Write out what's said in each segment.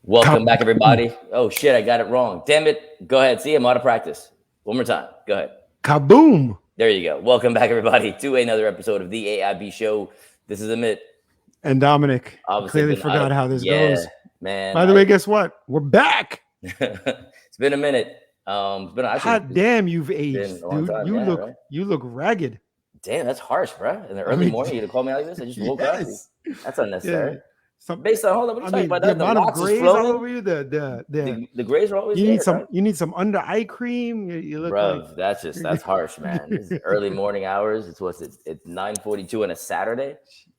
Welcome back, everybody. Oh, shit, I got it wrong. Damn it. Go ahead. See, I'm out of practice. One more time. Go ahead. Kaboom! There you go. Welcome back, everybody, to another episode of the AIB Show. This is Amit. And Dominic. Obviously, Clearly been forgot how this goes. Man. By the way, guess what? We're back. It's been a minute. It's been actually. Hot damn, you've aged, been a long dude. time. You Yeah, look right? you look ragged. Damn, that's harsh, bro. In the early morning, you to call me like this? I just woke up. That's unnecessary. Based on, hold on, what are you talking about? The The amount of locks is grays all floating. over you. The grays are always You there, need some. right? You need some under eye cream. You look Bro, like that's harsh, man. It's early morning hours. It's 9:42 on a Saturday.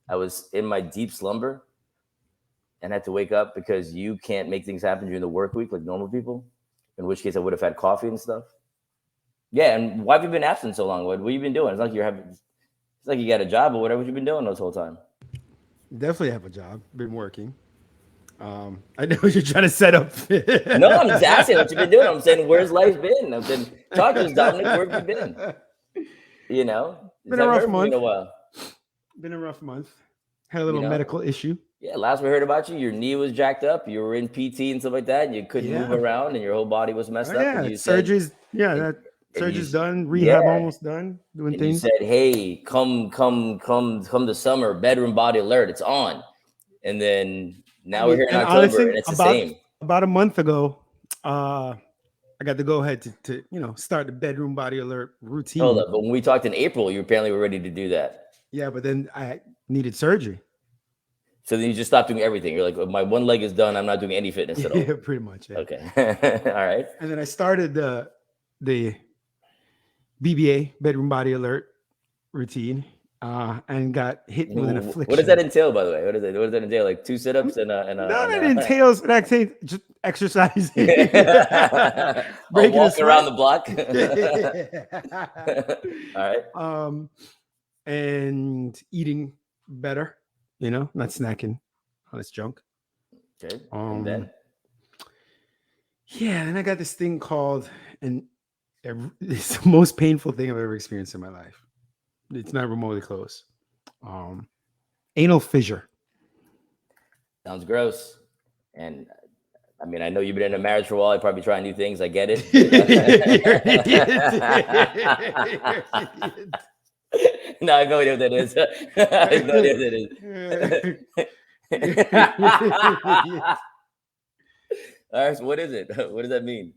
I was in my deep slumber and had to wake up because you can't make things happen during the work week like normal people. In which case, I would have had coffee and stuff. Yeah, and why have you been absent so long? What have you been doing? It's like you got a job or whatever. What you been doing this whole time? definitely have a job. Been working. I know what you're trying to set up. No, I'm just asking what you've been doing. I'm saying, where's life been? I've been talking to Dominic. Where have you been? You know, Been a rough month. In a while. Been a rough month. Had a little medical issue. Yeah, last we heard about you, your knee was jacked up. You were in PT and stuff like that, and you couldn't move around, and your whole body was messed up. Yeah, and you surgery's surgery's done. Rehab almost done. Doing things. You said, "Hey, come the summer. Bedroom body alert. It's on." And then now we're here in October, honestly, and it's the same. About a month ago, I got to go ahead to start the bedroom body alert routine. Hold up, but when we talked in April, you apparently were ready to do that. Yeah, but then I needed surgery. So then you just stopped doing everything. You're like, my one leg is done. I'm not doing any fitness at all. Yeah, pretty much. Yeah. Okay. All right. And then I started the BBA, bedroom body alert routine, and got hit with an affliction. What does that entail, by the way? What does that entail? Like 2 sit-ups and a no, it entails just exercising. Walking around the block. All right. And eating better. Not snacking all this junk. Okay. And then? Yeah, then I got this thing called, and it's the most painful thing I've ever experienced in my life. It's not remotely close. Anal fissure. Sounds gross. And I mean, I know you've been in a marriage for a while. I probably trying new things. I get it. No, I have no idea what that is. I have no idea what that is. All right, so what is it? What does that mean?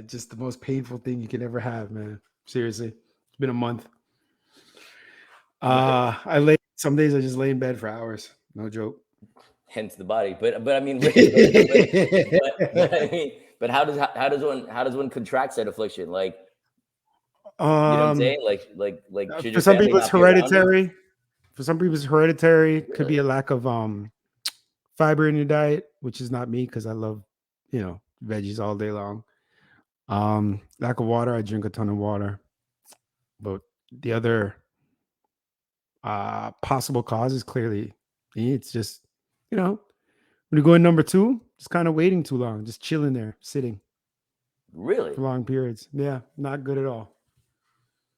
Just the most painful thing you can ever have, man. Seriously. It's been a month. Some days I just lay in bed for hours. No joke. Hence the body. But I mean, but how does one contract said affliction? Like, you know what I'm saying? Like for some people it's hereditary. For some people it's hereditary. Really? Could be a lack of fiber in your diet, which is not me because I love, veggies all day long. Lack of water. I drink a ton of water. But the other possible cause is clearly it's just, when you go in number 2, just kind of waiting too long, just chilling there, sitting. Really? For long periods. Yeah, not good at all.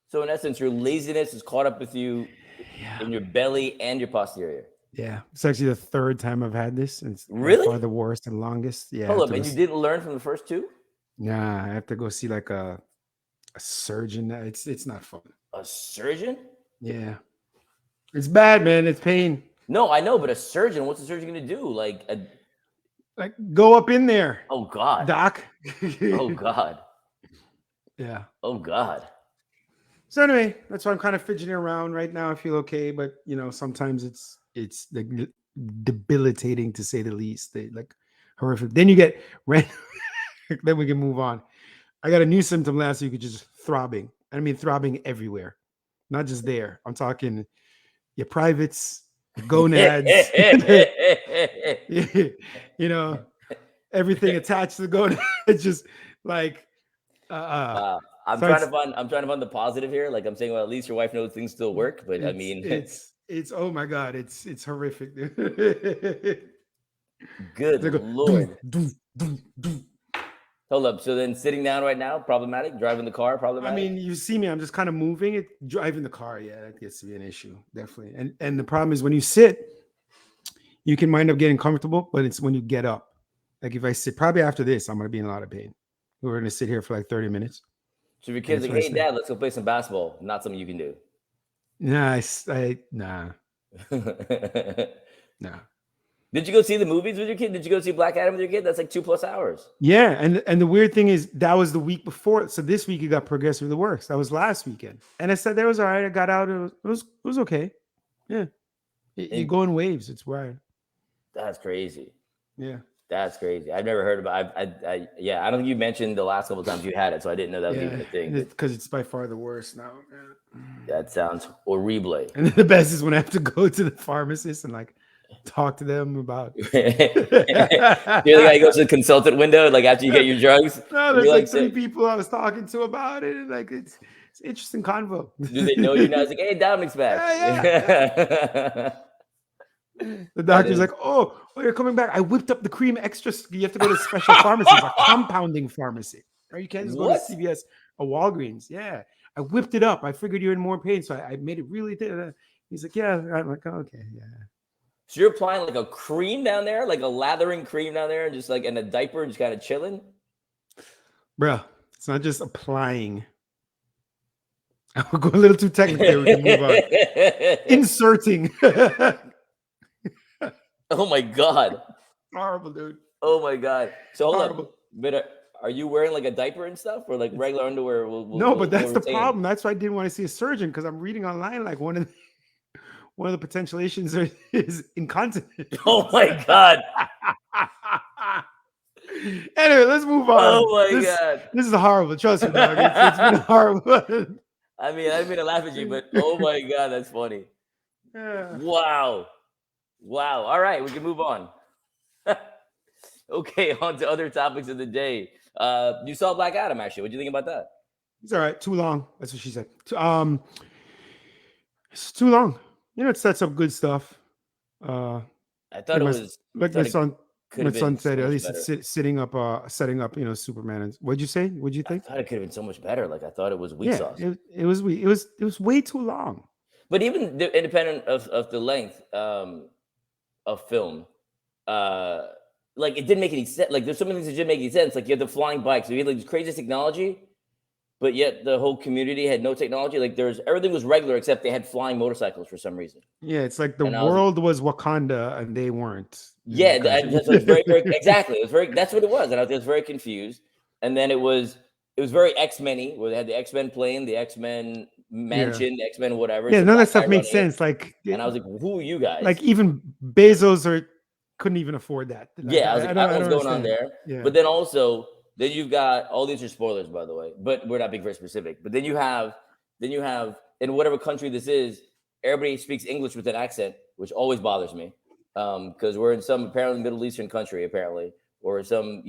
So in essence, your laziness is caught up with you in your belly and your posterior. Yeah, it's actually the 3rd time I've had this. And it's really by the worst and longest. Yeah. Hold up, and you didn't learn from the first 2? Nah, I have to go see like a surgeon. It's not fun. A surgeon? Yeah, it's bad, man. It's pain. No, I know, but a surgeon. What's a surgeon gonna do? Like go up in there. Oh God, doc. Oh God. Yeah. Oh God. So anyway, that's why I'm kind of fidgeting around right now. I feel okay, but sometimes it's debilitating to say the least. Like horrific. Then you get then we can move on. I got a new symptom last week, which is throbbing. I mean throbbing everywhere, not just there. I'm talking your privates, your gonads, everything attached to the gonad. It's just like I'm trying to find the positive here. Like I'm saying, well, at least your wife knows things still work. But I mean, it's oh my God, it's horrific. Good Lord. Hold up. So then sitting down right now, problematic? Driving the car, problematic? I mean, you see me, I'm just kind of moving it. Driving the car, yeah, that gets to be an issue, definitely. And the problem is when you sit, you can wind up getting comfortable, but it's when you get up. Like if I sit, probably after this, I'm gonna be in a lot of pain. We're gonna sit here for like 30 minutes. So if your kid's like, hey, dad, let's go play some basketball. Not something you can do. Nah, nah. Did you go see the movies with your kid? Did you go see Black Adam with your kid? That's like 2+ hours. Yeah, and the weird thing is that was the week before. So this week it got progressively worse. That was last weekend, and I said there was all right. I got out. It was okay. Yeah, you go in waves. It's wild. That's crazy. Yeah, that's crazy. I've never heard about. I don't think you mentioned the last couple of times you had it, so I didn't know that was even a thing. Because it's by far the worst now. That sounds horrible. And the best is when I have to go to the pharmacist and like talk to them about. You're the guy who goes to the consultant window, like after you get your drugs. No, there's like 3 people I was talking to about it. And like it's interesting convo. Do they know you now? It's like, hey, Dominic's back. Yeah. The doctor's like, oh, you're coming back. I whipped up the cream extra. You have to go to a special pharmacy, a compounding pharmacy. Right? You can't just go to CVS or Walgreens. Yeah. I whipped it up. I figured you're in more pain, so I made it really thin. He's like, yeah. I'm like, okay, yeah. So you're applying like a cream down there, like a lathering cream down there, and just like in a diaper, just kind of chilling? Bro, it's not just applying. I'll go a little too technical. We can move on. Inserting. Oh my God. Horrible, dude. Oh my God. So hold on. But are you wearing like a diaper and stuff, or like regular underwear? No, but that's the problem. That's why I didn't want to see a surgeon, because I'm reading online like one of the potential issues is incontinence. Oh my God. Anyway, let's move on. Oh my God. This is horrible. Trust me, dog. It's been horrible. I mean, I didn't mean to laugh at you, but oh my God, that's funny. Yeah. Wow. All right, we can move on. Okay, on to other topics of the day. You saw Black Adam, actually. What do you think about that? It's all right. Too long. That's what she said. It's too long. It sets up good stuff. I thought it was like my son. My son said, at least it's setting up Superman. And what'd you say? What'd you think? I thought it could have been so much better. Like I thought it was weak sauce. It was weak. It was way too long. But even independent of the length of film, like it didn't make any sense. Like there's some things that didn't make any sense. Like you have the flying bikes. So you had like this crazy technology, but yet the whole community had no technology. Like everything was regular except they had flying motorcycles for some reason. Yeah, it's like the world was Wakanda and they weren't. Yeah, that's very, very exactly. It was very. That's what it was, and I was very confused. And then it was very X-Men-y, where they had the X-Men plane, the X-Men mansion, the X-Men whatever. Yeah, none of that stuff made sense. Like, and I was like, "Who are you guys?" Like even Bezos couldn't even afford that. Yeah, I was like, I don't know what's going on there. Yeah. But then also, you've got all these are spoilers, by the way, but we're not being very specific. But then you have in whatever country this is, everybody speaks English with an accent, which always bothers me. Because we're in some apparently Middle Eastern country, or some,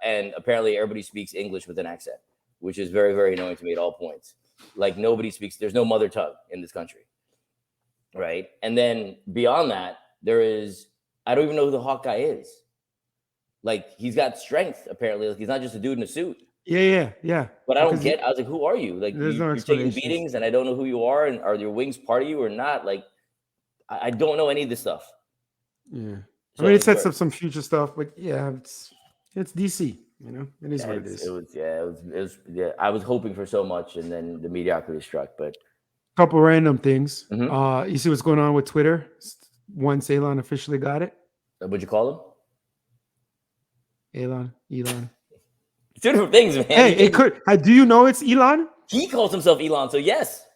and apparently everybody speaks English with an accent, which is very, very annoying to me at all points. Like there's no mother tongue in this country, right? And then beyond that, I don't even know who the Hawkeye is. Like he's got strength apparently. Like he's not just a dude in a suit. Yeah. But I was like, who are you? Like you're taking beatings, and I don't know who you are, and are your wings part of you or not? Like I don't know any of this stuff. Yeah, so I mean, it sets up some future stuff, but yeah, it's DC. It is what it is. It was. I was hoping for so much, and then the mediocrity struck. But a couple random things. Mm-hmm. You see what's going on with Twitter? Once Elon officially got it. What'd you call him? Elon. Two different things, man. Hey, it could. Do you know it's Elon? He calls himself Elon, so yes.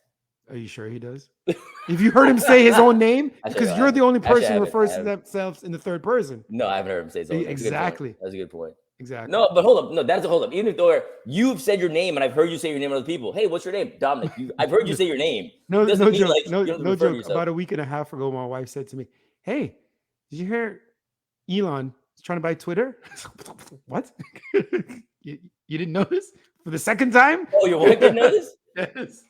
Are you sure he does? If you heard him say his own name, because you're the only person who refers to themselves in the third person. No, I haven't heard him say his own name. Exactly. That's a good point. Exactly. No, but hold up. No, that's a hold up. Even if you've said your name and I've heard you say your name to other people. Hey, what's your name? Dominic. I've heard you say your name. No joke. No joke. About a week and a half ago, my wife said to me, "Hey, did you hear Elon is trying to buy Twitter?" What? you didn't notice for the second time? Oh, your wife didn't notice? Yes.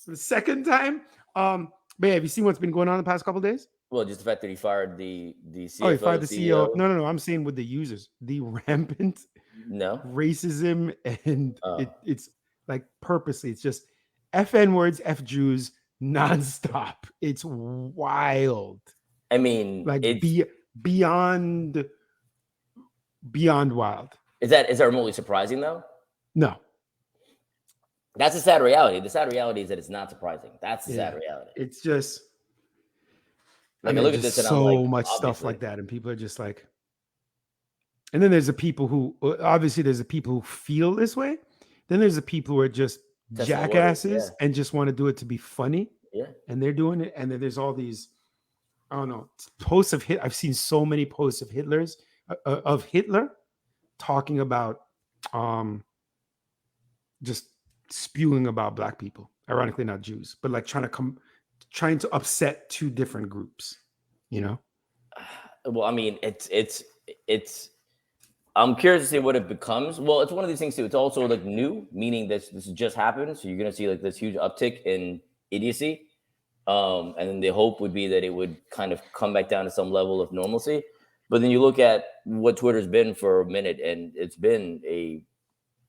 For the second time. But yeah, have you seen what's been going on the past couple of days? Well, just the fact that he fired the CFO. Oh, he fired the CEO. No. I'm saying with the users, the rampant racism, and it's like purposely. It's just FN words, F Jews, nonstop. It's wild. I mean, like beyond beyond wild. Is that remotely surprising though? No. That's a sad reality. The sad reality is that it's not surprising. That's the sad reality. It's just like I look at this and so I'm like, much stuff like that, and people are just like. And then there's the people who obviously there's the people who feel this way. Then there's the people who are just jackasses and just want to do it to be funny. Yeah. And they're doing it. And then there's all these, I don't know, posts of I've seen so many posts of Hitler talking about just spewing about black people. Ironically, not Jews, but like trying to upset two different groups, you know? Well, I mean, it's I'm curious to see what it becomes. Well, it's one of these things too. It's also like new, meaning this just happened. So you're gonna see like this huge uptick in idiocy. And then the hope would be that it would kind of come back down to some level of normalcy. But then you look at what Twitter's been for a minute, and it's been a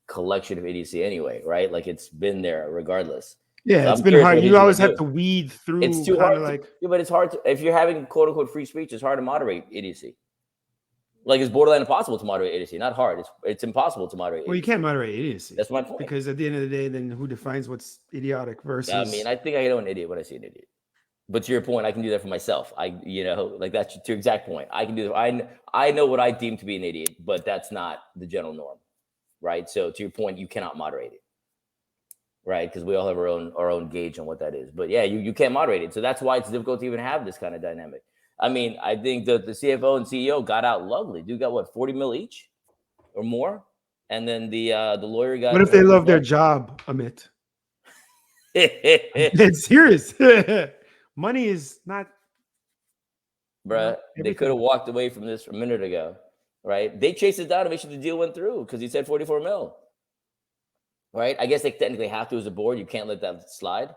collection of idiocy anyway, right? Like it's been there regardless. Yeah, so it's been hard. You always have to weed through. It's too hard. But it's hard if you're having quote unquote free speech. It's hard to moderate idiocy. Like it's borderline impossible to moderate idiocy. Not hard. It's impossible to moderate. Well, you can't moderate idiocy. That's my point. Because at the end of the day, then who defines what's idiotic versus? I mean, I think I know an idiot when I see an idiot. But to your point, I can do that for myself. Like that's to your exact point. I can do that. I know what I deem to be an idiot, but that's not the general norm, right? So to your point, you cannot moderate it, right? Because we all have our own gauge on what that is. But yeah, you can't moderate it. So that's why it's difficult to even have this kind of dynamic. I mean, I think the CFO and CEO got out lovely. Dude got what, 40 mil each or more? And then the lawyer got. What if they love their job, Amit? It's serious. Money is not. Bruh, they could have walked away from this a minute ago, right? They chased it down to make sure the deal went through because he said 44 mil, right? I guess they technically have to as a board. You can't let that slide.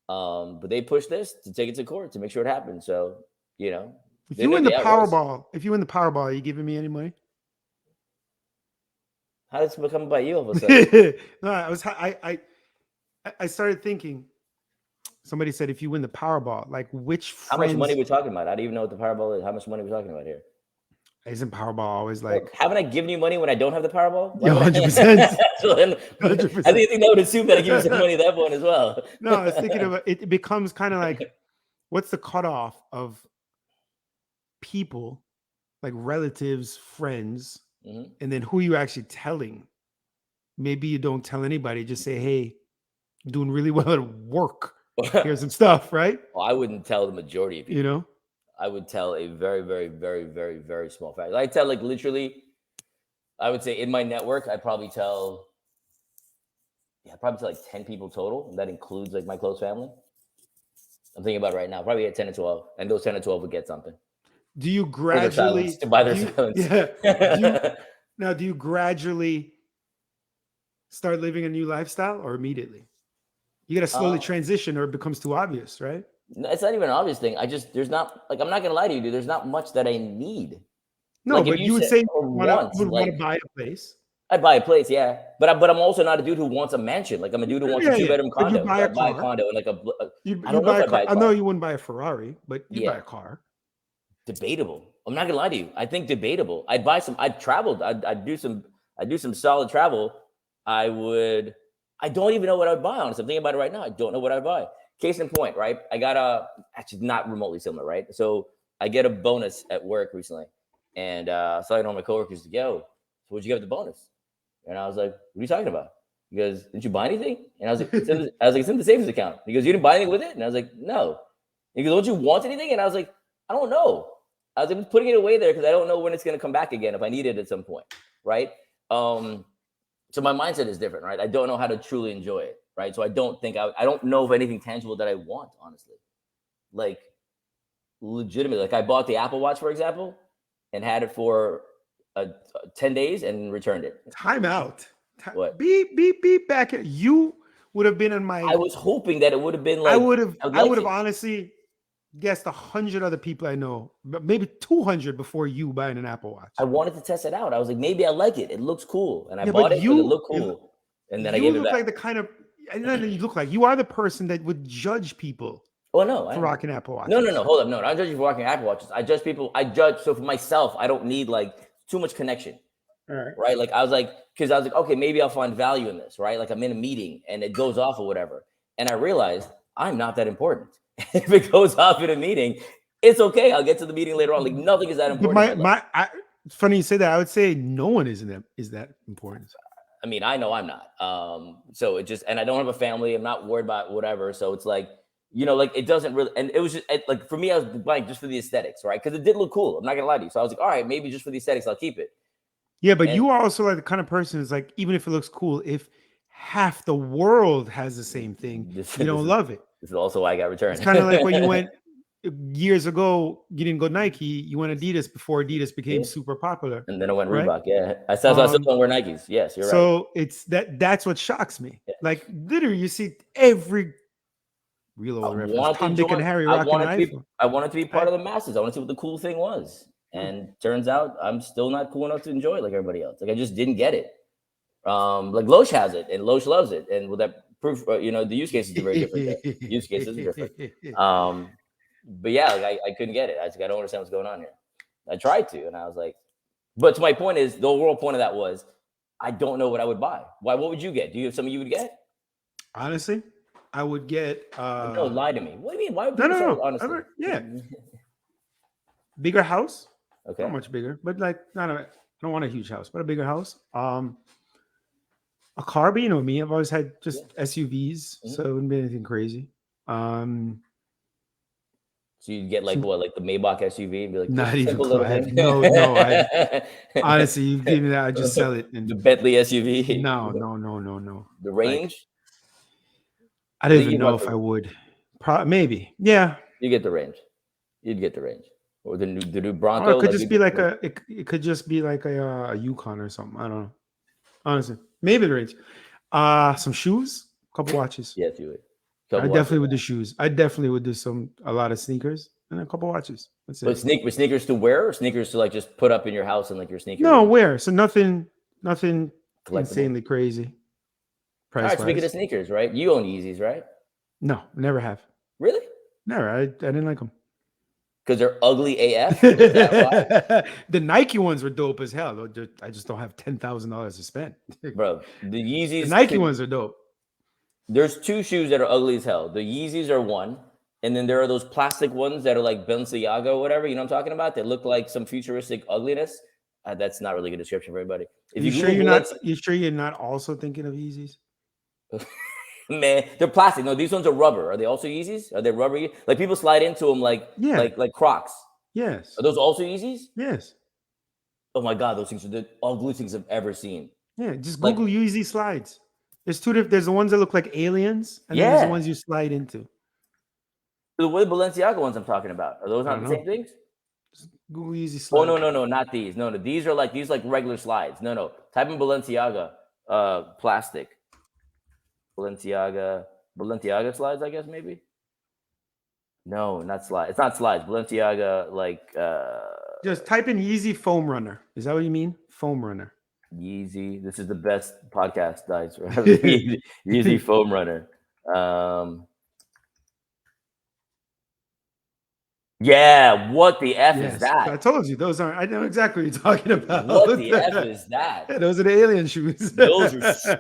But they pushed this to take it to court to make sure it happened. So, you know. If you win the Powerball, are you giving me any money? How does it become about you all of a sudden? No, I started thinking. Somebody said, if you win the Powerball, like which friends... How much money are we talking about? I don't even know what the Powerball is. How much money are we talking about here? Isn't Powerball always like... Well, haven't I given you money when I don't have the Powerball? Yeah, 100%. 100%. I think they would assume that I give you some money at that point as well. No, I was thinking about it. It becomes kind of like, what's the cutoff of people, like relatives, friends, and then who you actually telling? Maybe you don't tell anybody. Just say, hey, I'm doing really well at work. Here's some stuff, right? Well, I wouldn't tell the majority of people. You know, I would tell a very, very, very, very, very small fact. I tell like literally, I would say in my network, I probably tell like 10 people total. And that includes like my close family. I'm thinking about it right now, probably at 10 to 12, and those 10 to 12 would get something. Do you gradually buy their silence? Yeah. Do you gradually start living a new lifestyle or immediately? You got to slowly transition or it becomes too obvious, right? It's not even an obvious thing. There's not, like, I'm not going to lie to you, dude. There's not much that I need. No, like but you would say you would want to buy a place. I'd buy a place, yeah. But I'm also not a dude who wants a mansion. Like I'm a dude who wants a 2-bedroom condo. Buy a condo and like I don't know if I'd buy a car. I know you wouldn't buy a Ferrari, but you'd buy a car. Debatable. I'm not going to lie to you. I think debatable. I'd travel. I'd do some solid travel. I don't even know what I'd buy, honestly. I'm thinking about it right now. I don't know what I'd buy. Case in point, right? I got actually not remotely similar, right? So I get a bonus at work recently. And so I know my coworkers to go, so what'd you get with the bonus? And I was like, what are you talking about? He goes, didn't you buy anything? And I was like, it's in the savings account. He goes, you didn't buy anything with it? And I was like, no. He goes, don't you want anything? And I was like, I don't know. I was like, putting it away there because I don't know when it's going to come back again if I need it at some point, right? So my mindset is different, right? I don't know how to truly enjoy it, right? So I don't know of anything tangible that I want, honestly. Like, legitimately. Like, I bought the Apple Watch, for example, and had it for 10 days and returned it. Time out. What? Beep back. You would have been in my... I was hoping that it would have been like... I would have honestly guessed 100 other people I know, maybe 200 before you buying an Apple Watch. I wanted to test it out. I was like, maybe I like it. It looks cool. And I bought it because it looked cool. And then I gave it back. You look like the kind of... You look like you are the person that would judge people. Oh, no. For rocking Apple Watches. No. Hold up. No, I don't judge you for rocking Apple Watches. I judge people. So for myself, I don't need like too much connection. All right. right? Like I was like, because I was like, okay, maybe I'll find value in this, right? Like I'm in a meeting and it goes off or whatever, and I realized I'm not that important. If it goes off in a meeting, it's okay. I'll get to the meeting later on. Like nothing is that But important in my life. it's funny you say that. I would say no one is that important. I mean, I know I'm not. So it just, and I don't have a family. I'm not worried about whatever. So it's like, like it doesn't really, and it was just like for me, I was buying just for the aesthetics, right? Because it did look cool. I'm not gonna lie to you. So I was like, all right, maybe just for the aesthetics, I'll keep it. Yeah, but And you are also like the kind of person is like, even if it looks cool, if half the world has the same thing, this, you this don't is love it. this is also why I got It's returned. kind of like when you went years ago, you didn't go Nike, you went Adidas before Adidas became Yeah. super popular, And then I went right? Reebok. Yeah, I still don't wear Nikes. Yes, you're right. So it's that's what shocks me. Yeah. Like literally, you see every real I old reference, wanted to Tom, Dick, and join. Harry rocking an iPhone. I wanted to be part Right? of the masses. I want to see what the cool thing was. And turns out I'm still not cool enough to enjoy it like everybody else. Like I just didn't get it. Like Loesch has it and Loesch loves it. And with that proof, the use cases are very different there. Use cases are different. But yeah, like I couldn't get it. I was like, I don't understand what's going on here. I tried to, and I was like, but to my point is the overall point of that was I don't know what I would buy. Why? What would you get? Do you have something you would get? Honestly, I would get No, lie to me. What do you mean? Why would no, people no, say no. honestly? Yeah, bigger house. Okay. Not much bigger, but like not a. I don't want a huge house, but a bigger house. A car, but you know me, I've always had just SUVs, so it wouldn't be anything crazy. So you'd get like what, like the Maybach SUV, and be like, Not just a even simple close. little thing. No. Honestly, you give me that, I just sell it. And The Bentley SUV. no. The Like, range. I don't think even you'd know want if the- I would. Maybe, yeah. You get the range. You'd get the range, or the new Or Bronco. it could like just you'd be get like the- it could just be like a Yukon or something. I don't know. Honestly, maybe the range. Some shoes, a couple watches. Yes, you would. I Couple definitely watches. would do shoes. I definitely would do a lot of sneakers and a couple watches. That's But it. sneakers to wear, or sneakers to like just put up in your house and like your sneaker. No, where? So nothing Collectible. insanely crazy. All Price right, speaking wise. of sneakers, right? You own Yeezys, right? No, never have. Really? Never. I didn't like them. Because they're ugly AF. Is that why? The Nike ones were dope as hell. I just don't have $10,000 to spend. Bro, the Yeezys. The Nike ones are dope. There's two shoes that are ugly as hell. The Yeezys are one, and then there are those plastic ones that are like Balenciaga or whatever. You know what I'm talking about? They look like some futuristic ugliness. That's not really a good description for everybody. If You sure Google you sure you're not also thinking of Yeezys? man, they're plastic. No, these ones are rubber. Are they also Yeezys? Are they rubber? Like people slide into them like Crocs. Yes. Are those also Yeezys? Yes. Oh my god, those things are the ugliest things I've ever seen. Yeah, just Like- Google Yeezy slides. There's two different. There's the ones that look like aliens, and then there's the ones you slide into. The Balenciaga ones I'm talking about. Are those not the same things? Just Google Yeezy slides. Oh no, not these. No, these are like regular slides. No. Type in Balenciaga plastic. Balenciaga slides, I guess maybe. No, not slides. It's not slides. Balenciaga Just type in Yeezy foam runner. Is that what you mean? Foam runner. Yeezy. This is the best podcast, guys. Yeezy foam runner. Yeah, what the F is that? I told you those aren't. I know exactly what you're talking about. What the F is that? Yeah, those are the alien shoes. Those are so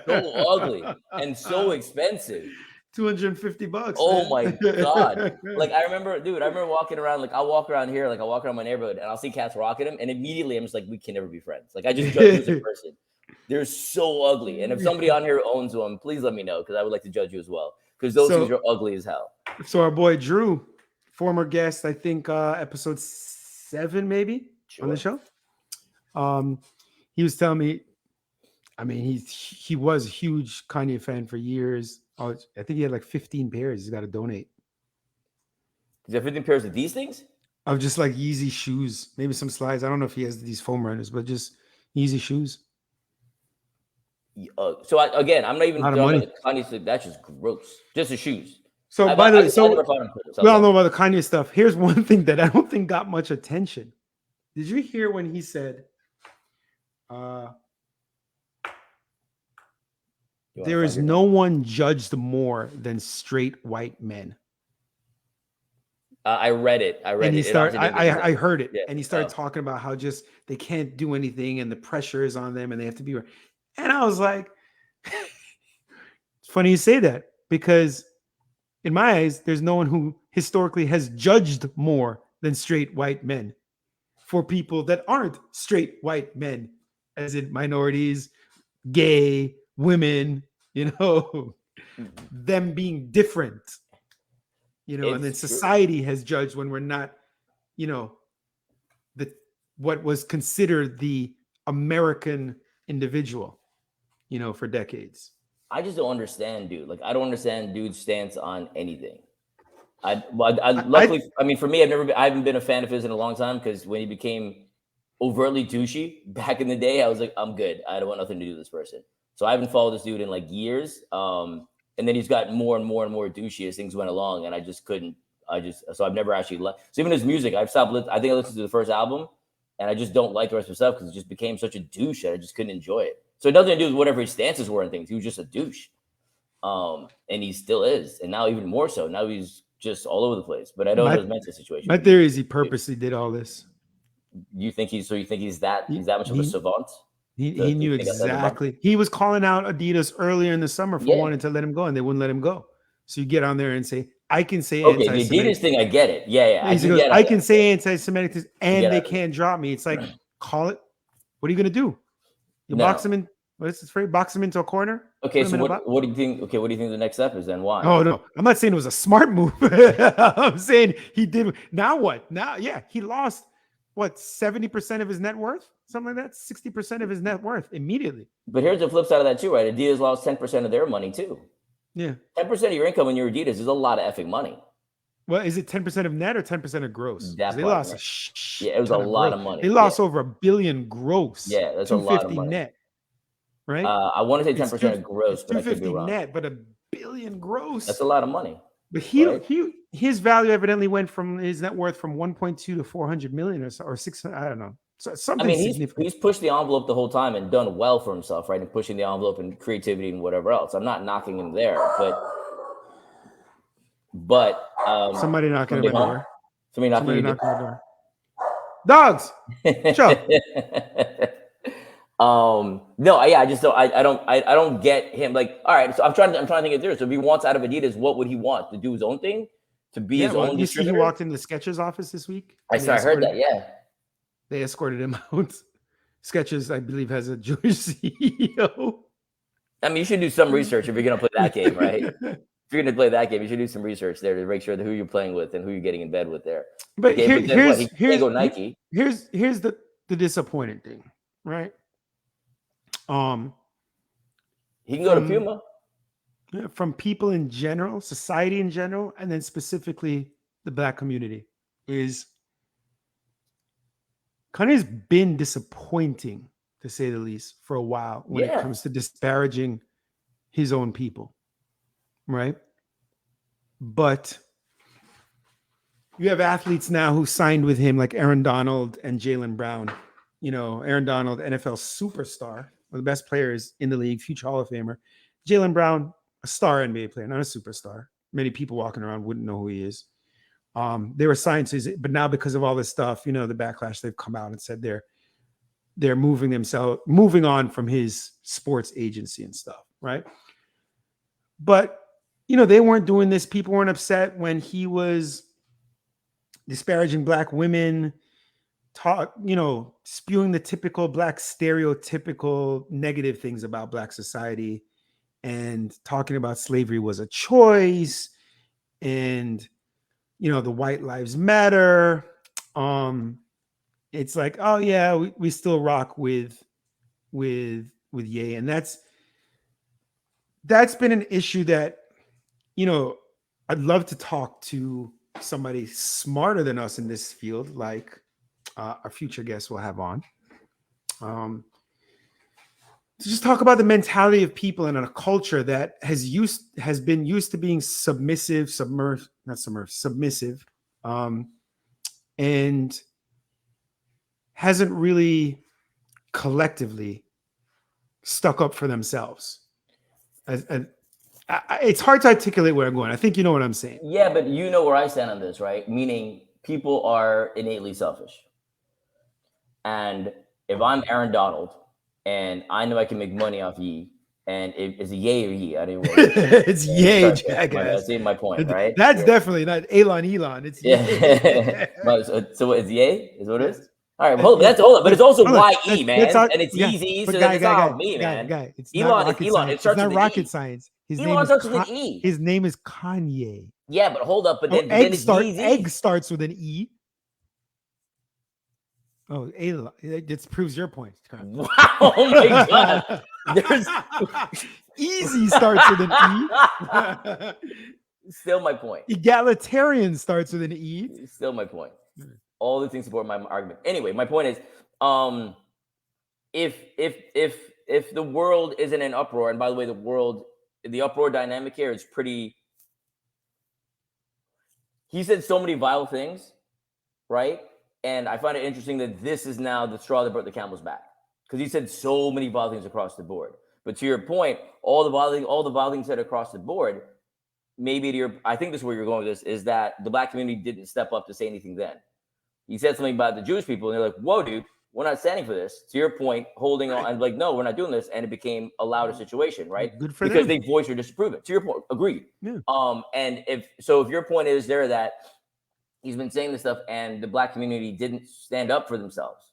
ugly and so expensive. $250. Oh man. my god! Like I remember walking around. Like I'll walk around here. Like I'll walk around my neighborhood, and I'll see cats rocking them, and immediately I'm just like, we can never be friends. Like I just judge you as a person. They're so ugly. And if somebody on here owns one, please let me know because I would like to judge you as well. Because those things are ugly as hell. So our boy Drew, former guest, I think episode 7 maybe on the show. He was telling me, I mean, he was a huge Kanye fan for years. I think he had like 15 pairs. He's got to donate. Does he have 15 pairs of these things? Of just like Yeezy shoes, maybe some slides. I don't know if he has these foam runners, but just Yeezy shoes. So I'm not even Lot of money. Kanye stuff. That's just gross. Just the shoes. So by the way, we all know about the Kanye stuff. Here's one thing that I don't think got much attention. Did you hear when he said, there is no one judged more than straight white men? I read it. And he It started, obviously didn't I heard it, yeah. and he started talking about how just they can't do anything and the pressure is on them and they have to be. And I was like, it's funny you say that, because in my eyes, there's no one who historically has judged more than straight white men for people that aren't straight white men, as in minorities, gay, women, them being different, and then It's true. society has judged when we're not, you know, the what was considered the American individual, for decades. I just don't understand, dude. Like, I don't understand dude's stance on anything. I I luckily, I mean, for me, I haven't been a fan of his in a long time, because when he became overtly douchey back in the day, I was like, I'm good. I don't want nothing to do with this person. So I haven't followed this dude in like years. And then he's got more and more and more douchey as things went along, and I just couldn't. So I've never actually so even his music, I've stopped. I think I listened to the first album, and I just don't like the rest of his stuff because it just became such a douche that I just couldn't enjoy it. So it nothing to do with whatever his stances were and things. He was just a douche, and he still is, and now even more so. Now he's just all over the place. But I don't know his mental situation. My theory is he purposely did all this. You think he's that much of a savant? He knew exactly. He was calling out Adidas earlier in the summer for wanting to let him go, and they wouldn't let him go. So you get on there and say, I can say okay, the Adidas thing, I get it. Yeah. I can say anti-Semitic, and they can't drop me. It's like, call it. What are you going to do? You box him in. What's this phrase? Box him into a corner. Okay, so what do you think? Okay, what do you think the next step is then? Why? Oh no, I'm not saying it was a smart move. I'm saying he did. Now what? Now, yeah, he lost what, 70% of his net worth, something like that, 60% of his net worth immediately. But here's the flip side of that too, right? Adidas lost 10% of their money too. Yeah, 10% of your income in your Adidas is a lot of effing money. Well, is it 10% of net or 10% of gross? They lost it was a lot of money. They lost over $1 billion gross. Yeah, that's a lot of money. Net. Right? I want to say 10% of gross, but I could be wrong. Net, but $1 billion gross. That's a lot of money. But his value evidently went from his net worth from 1.2 to 400 million or 600. I don't know. So something he's pushed the envelope the whole time and done well for himself, right? And pushing the envelope and creativity and whatever else. I'm not knocking him there, but somebody knocking on the door. Somebody knocking on the door. Dogs. Show. No, yeah, I just don't. I don't get him. Like, all right, so I'm trying to think it through. So if he wants out of Adidas, what would he want? To do his own thing? To be his own distributor? You see, he walked into the Skechers office this week. I heard that. Yeah, they escorted him out. Skechers, I believe, has a Jewish CEO. I mean, you should do some research if you're gonna play that game, right? If you're going to play that game, you should do some research there to make sure that who you're playing with and who you're getting in bed with there. But here's the disappointing thing, right? He can go to Puma. From people in general, society in general, and then specifically the Black community, is Kanye's been disappointing, to say the least, for a while when it comes to disparaging his own people. Right. But you have athletes now who signed with him, like Aaron Donald and Jaylen Brown. Aaron Donald, NFL superstar, one of the best players in the league, future Hall of Famer. Jaylen Brown, a star NBA player, not a superstar. Many people walking around wouldn't know who he is. They were signed to his, but now because of all this stuff, the backlash, they've come out and said they're moving on from his sports agency and stuff. Right. But they weren't doing this. People weren't upset when he was disparaging Black women, spewing the typical Black stereotypical negative things about Black society, and talking about slavery was a choice, and the White Lives Matter. It's like, oh yeah, we still rock with Ye, and that's been an issue that. I'd love to talk to somebody smarter than us in this field, like our future guest will have on, to just talk about the mentality of people in a culture that has been used to being submissive, and hasn't really collectively stuck up for themselves. It's hard to articulate where I'm going. I think you know what I'm saying. Yeah, but you know where I stand on this, right? Meaning people are innately selfish. And if I'm Aaron Donald and I know I can make money off ye, and it's a yay or ye, I didn't really. It's yay, jackass. See my point, right? That's definitely not Elon. It's yeah. so it's yay is what it is. All right, well, that's all. But it's also YE, man, and it's easy. So that's all me, man. It's Elon is Elon. It starts with with rocket E. science. Elon starts with an E. His name is Kanye. Yeah, but hold up. But then egg starts with an E. Oh, Elon. It proves your point. Wow! Oh my god. There's easy starts with an E. Still my point. Egalitarian starts with an E. Still my point. All the things support my argument. Anyway, my point is, if the world isn't in uproar, and by the way, the uproar dynamic here is pretty. He said so many vile things, right? And I find it interesting that this is now the straw that broke the camel's back, because he said so many vile things across the board. But to your point, all the vile things said across the board, maybe I think this is where you're going with this, is that the black community didn't step up to say anything then. He said something about the Jewish people, and they're like, whoa, dude, we're not standing for this. To your point, holding on, and like, no, we're not doing this. And it became a louder situation, right? Good for because them. they voiced or disapproved it. To your point, agreed. Yeah. And if your point is there that he's been saying this stuff and the black community didn't stand up for themselves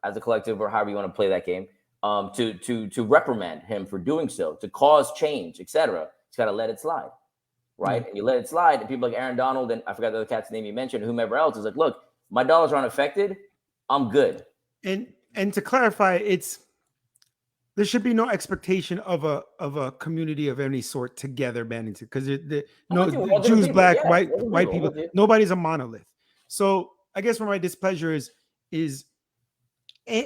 as a collective, or however you want to play that game, to reprimand him for doing so, to cause change, etc. He's got to let it slide, right? Mm-hmm. And you let it slide, and people like Aaron Donald, and I forgot the other cat's name you mentioned, whomever else is like, look, my dollars aren't affected. I'm good. And to clarify, there should be no expectation of a community of any sort together banding because no Jews, black, white people, nobody's a monolith. So I guess where my displeasure is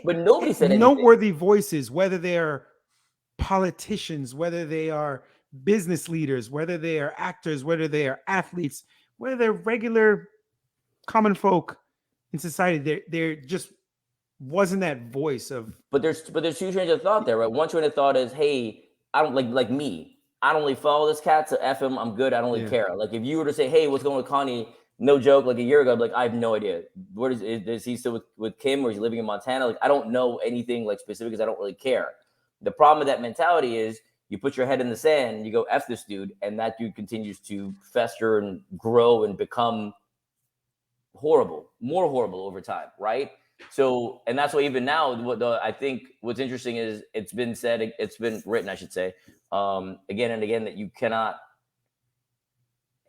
but nobody said noteworthy anything. Voices, whether they are politicians, whether they are business leaders, whether they are actors, whether they are athletes, whether they're regular common folk in society, there just wasn't that voice of. But there's two trains of thought there, right? One train of thought is, hey, I don't like me. I don't really follow this cat, so F him. I'm good. I don't really care. Like if you were to say, hey, what's going on with Kanye? No joke. Like a year ago, I'd be like, I have no idea. Where is he still with Kim, or is he living in Montana? Like I don't know anything like specific because I don't really care. The problem with that mentality is you put your head in the sand and you go F this dude, and that dude continues to fester and grow and become more horrible over time, right? So, and that's why even now, I think what's interesting is it's been written, I should say, again and again, that you cannot,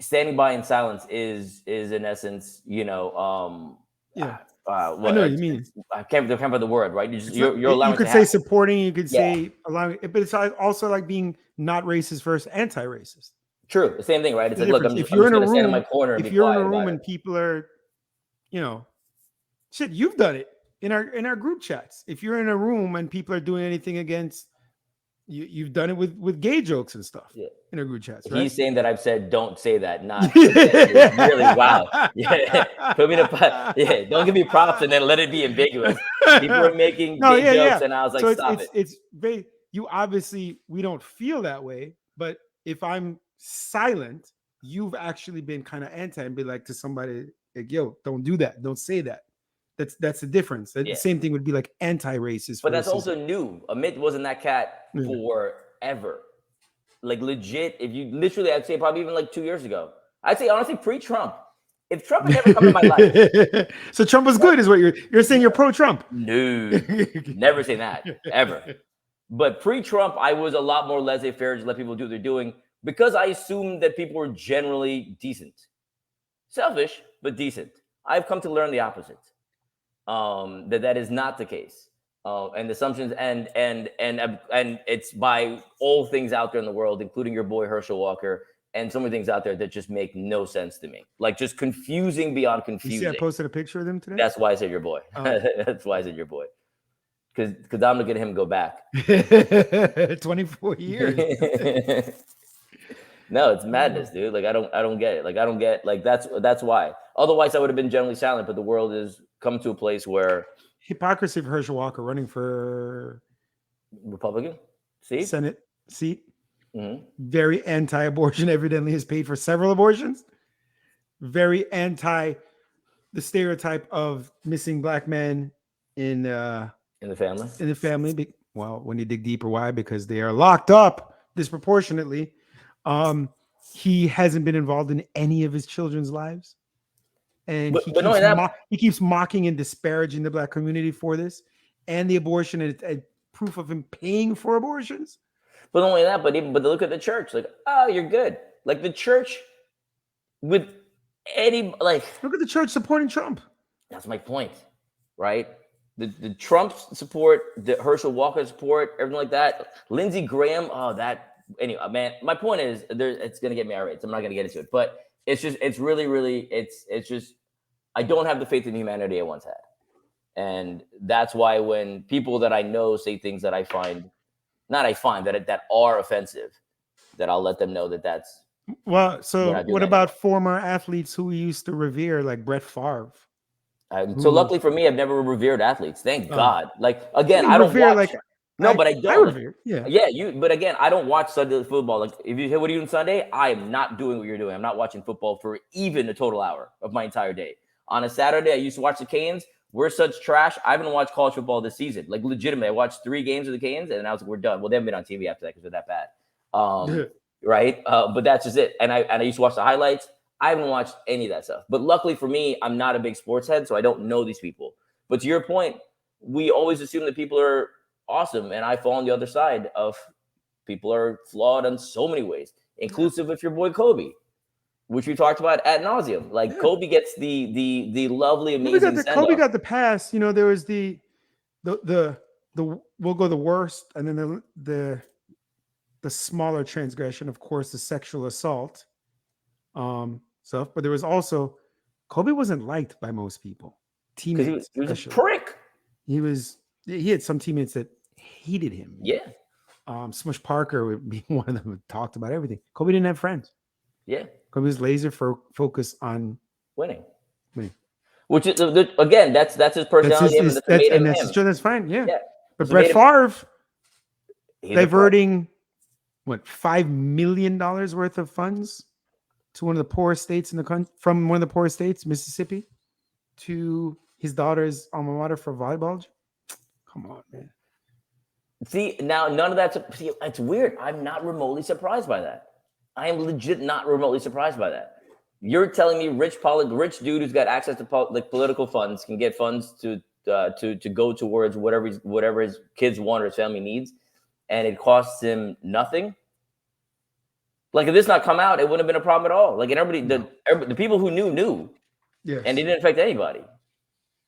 standing by in silence is in essence, I know what you mean. I can't remember the word, right? You're allowing. You could say supporting. You could say allowing, but it's also like being not racist versus anti-racist. True, the same thing, right? It's like, look, if you're in a room, stand in my corner, if you're in a room and people are, shit, you've done it in our group chats. If you're in a room and people are doing anything against you've done it with gay jokes and stuff in our group chats, right? He's saying that I've said don't say that, not really. Wow. Yeah. Put me don't give me props and then let it be ambiguous. People are making gay jokes and I was like, so stop it. It's very, you obviously, we don't feel that way, but if I'm silent, you've actually been kind of anti and be like to somebody like, yo, don't do that, don't say that. That's the difference. The same thing would be like anti-racist. But that's also new. Amit wasn't that cat forever. Like legit, if you literally, I'd say probably even like 2 years ago. I'd say honestly pre-Trump. If Trump had never come in my life. So Trump was good is what you're saying, you're pro-Trump. No, never say that, ever. But pre-Trump, I was a lot more laissez-faire, just let people do what they're doing, because I assumed that people were generally decent. Selfish, but decent. I've come to learn the opposite. That is not the case, and assumptions, and it's by all things out there in the world, including your boy Herschel Walker, and so many things out there that just make no sense to me, like just confusing beyond confusing. You see, I posted a picture of them today. That's why I said your boy. That's why I said your boy, because I'm gonna get him to go back. 24 years. No, it's madness, dude. Like I don't get it. Like I don't get, like that's why. Otherwise, I would have been generally silent. But the world is come to a place where hypocrisy for Herschel Walker running for Republican seat, Senate seat. Mhm. Very anti-abortion, evidently has paid for several abortions. Very anti the stereotype of missing black men in In the family. the family. Well, when you dig deeper, why? Because they are locked up disproportionately. Um, he hasn't been involved in any of his children's lives, and But not only that, he keeps mocking and disparaging the black community for this, and the abortion and proof of him paying for abortions. but not only that, but look at the church. Like, oh, you're good. Like the church with any like Look at the church supporting Trump. that's my point, right? The Trump support, the Herschel Walker support, everything like that. Lindsey Graham, oh that anyway, man. My point is, it's gonna get me irate. So I'm not gonna get into it, but it's really, it's just I don't have the faith in humanity I once had, and that's why when people that I know say things that I find, that are offensive, that I'll let them know that that's Well, so not doing what that about anymore. former athletes who we used to revere, like Brett Favre? So luckily for me, I've never revered athletes. Thank God. Like again, I don't revere watch. like No, but I I don't. Like, revere, yeah. yeah, you. But again, I don't watch Sunday football. Like if you say what are you doing Sunday, I am not doing what you're doing. I'm not watching football for even a total hour of my entire day. On a Saturday, I used to watch the Canes. We're such trash. I haven't watched college football this season. Like legitimately, I watched 3 games of the Canes, and I was like, we're done. Well, they haven't been on TV after that because they're that bad. Right? But that's just it. And I used to watch the highlights. I haven't watched any of that stuff. But luckily for me, I'm not a big sports head, so I don't know these people. But to your point, we always assume that people are awesome, and I fall on the other side of people are flawed in so many ways, inclusive with your boy Kobe, which we talked about ad nauseum. Like Kobe gets the lovely, amazing Kobe got the pass. You know, there was the we'll go the worst, and then the smaller transgression, of course, the sexual assault stuff. But there was also Kobe wasn't liked by most people, teammates. He was a prick. He had some teammates that hated him. Yeah. Smush Parker would be one of them who talked about everything. Kobe didn't have friends. Yeah. Kobe was laser focused on winning. Which is again, that's his personality. That's fine. Yeah. But Brett Favre diverting what $5 million worth of funds to one of the poorest states in the country, from one of the poorest states, Mississippi, to his daughter's alma mater for volleyball. Come on, man. See, now none of that's it's weird. I'm not remotely surprised by that. I am legit not remotely surprised by that. You're telling me rich dude who's got access to political funds can get funds to go towards whatever his kids want or his family needs, and it costs him nothing. Like if this not come out, it wouldn't have been a problem at all. Like everybody, the people who knew, yes, and it didn't affect anybody.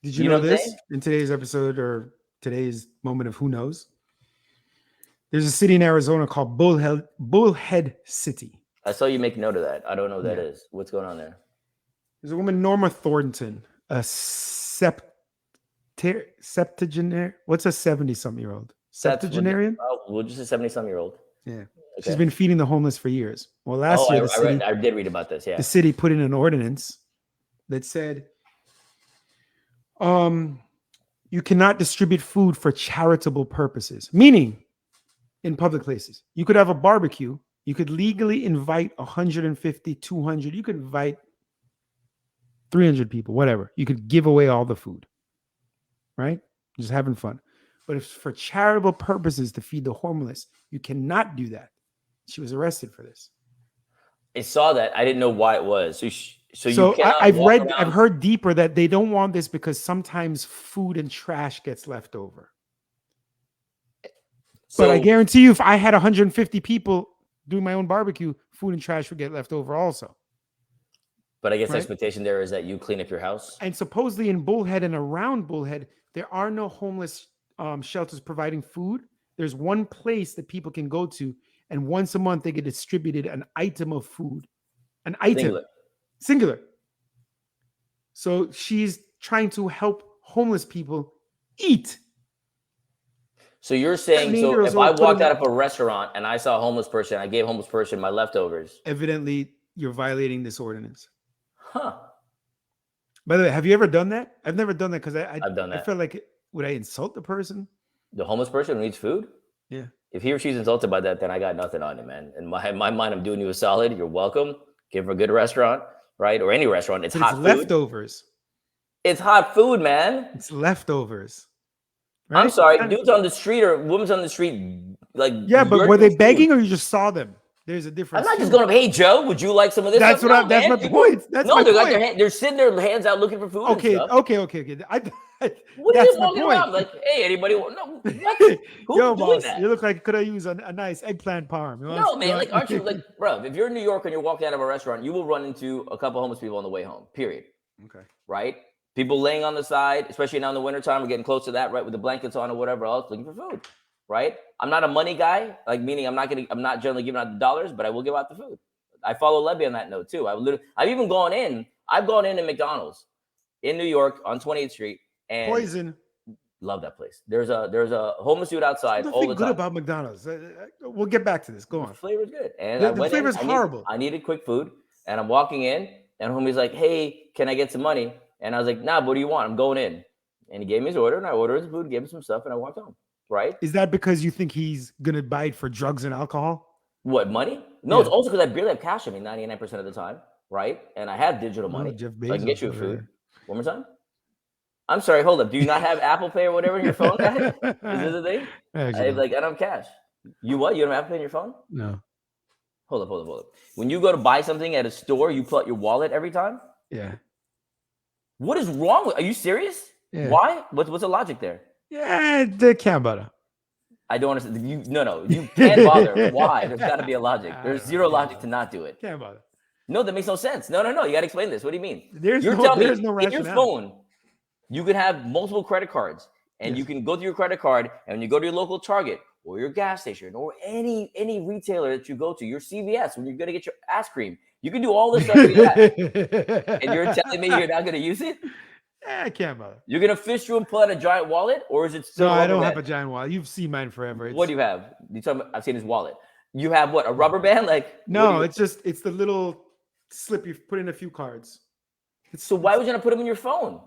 Did you know this in today's episode or today's moment of who knows? There's a city in Arizona called Bullhead City. I saw you make note of that. I don't know what that is. What's going on there? There's a woman, Norma Thornton, a septuagenarian. What's a 70-something-year-old? Septuagenarian? Well, just a 70-some-year-old. Yeah. Okay. She's been feeding the homeless for years. Well, last year, I did read about this. Yeah. The city put in an ordinance that said, you cannot distribute food for charitable purposes, meaning in public places. You could have a barbecue. You could legally invite 150, 200. You could invite 300 people, whatever. You could give away all the food, right? Just having fun. But if for charitable purposes to feed the homeless, you cannot do that. She was arrested for this. I saw that. I didn't know why it was. So I've heard deeper that they don't want this because sometimes food and trash gets left over. But I guarantee you, if I had 150 people doing my own barbecue, food and trash would get left over also. But I guess the expectation there is that you clean up your house. And supposedly in Bullhead and around Bullhead, there are no homeless shelters providing food. There's one place that people can go to, and once a month they get distributed an item of food. An item. Singular. So she's trying to help homeless people eat. So you're saying, so if I walked out of a restaurant and I saw a homeless person, I gave a homeless person my leftovers. Evidently, you're violating this ordinance. Huh. By the way, have you ever done that? I've never done that because I've done that. I felt like, would I insult the person? The homeless person who needs food? Yeah. if he or she's insulted by that, then I got nothing on it, man. In my mind, I'm doing you a solid. You're welcome. Give her a good restaurant, right? Or any restaurant. It's hot food. Leftovers. It's hot food, man. It's leftovers. Right? I'm sorry, dudes on the street or women's on the street, like yeah, but were they begging or you just saw them? There's a difference. I'm not just going to, hey Joe, would you like some of this? That's stuff? What that's my point. That's no, my they're point. Like they're sitting their hands out looking for food. Okay. What are you walking around like? Hey, anybody? No, what? Yo, boss, that? You look like you could have used a nice eggplant parm. No, man, like aren't you like, bro? If you're in New York and you're walking out of a restaurant, you will run into a couple homeless people on the way home. Period. Okay. Right. People laying on the side, especially now in the wintertime, we're getting close to that, right? With the blankets on or whatever else, looking for food, right? I'm not a money guy, like meaning I'm not generally giving out the dollars, but I will give out the food. I follow Levy on that note too. I've gone in McDonald's in New York on 28th Street and Poison. Love that place. There's a homeless dude outside all the time. Good about McDonald's. We'll get back to this. Go on. The flavor's good. And the flavor's horrible. I needed quick food and I'm walking in and homie's like, hey, can I get some money? And I was like, nah, what do you want? I'm going in. And he gave me his order and I ordered his food, gave him some stuff and I walked home. Right? Is that because you think he's going to buy it for drugs and alcohol? What, money? No, It's also because I barely have cash on me 99% of the time. Right? And I have digital money. Jeff Bezos, so I can get you food. One more time. I'm sorry, hold up. Do you not have Apple Pay or whatever in your phone, guys? Is this a thing? I don't have cash. You what? You don't have Apple Pay in your phone? No. Hold up. When you go to buy something at a store, you pull out your wallet every time? Yeah. What is wrong with? Are you serious? Yeah. Why? What's the logic there? Yeah, they can't bother. I don't understand. No, you can't bother. Why? There's got to be a logic. There's zero logic to not do it. Can't bother. No, that makes no sense. No. You got to explain this. What do you mean? There's no rationale. In your phone, you can have multiple credit cards, and you can go through your credit card, and when you go to your local Target or your gas station or any retailer that you go to, your CVS, when you're going to get your ice cream, you can do all this stuff with that. And you're telling me you're not going to use it? I can't bother. You're going to fish through and pull out a giant wallet, or is it still? No, I don't have a giant wallet. You've seen mine forever. What do you have? I've seen his wallet. You have what? A rubber band? Like no, it's the little slip you put in a few cards. So why would you not put them in your phone?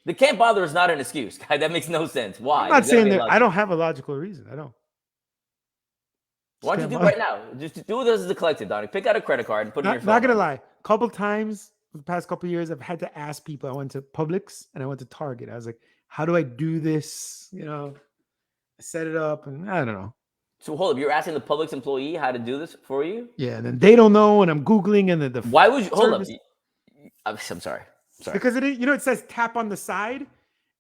The can't bother is not an excuse, guy. That makes no sense. Why? I'm not saying that. I don't have a logical reason. I don't. Why don't you do it right now? Just do this as a collective, Donnie. Pick out a credit card and put it in your phone. Not gonna lie. A couple times the past couple of years, I've had to ask people. I went to Publix and I went to Target. I was like, how do I do this? I set it up and I don't know. So hold up, you're asking the Publix employee how to do this for you? Yeah, and then they don't know, and I'm Googling, and then why would you hold up? I'm sorry. Because it says tap on the side.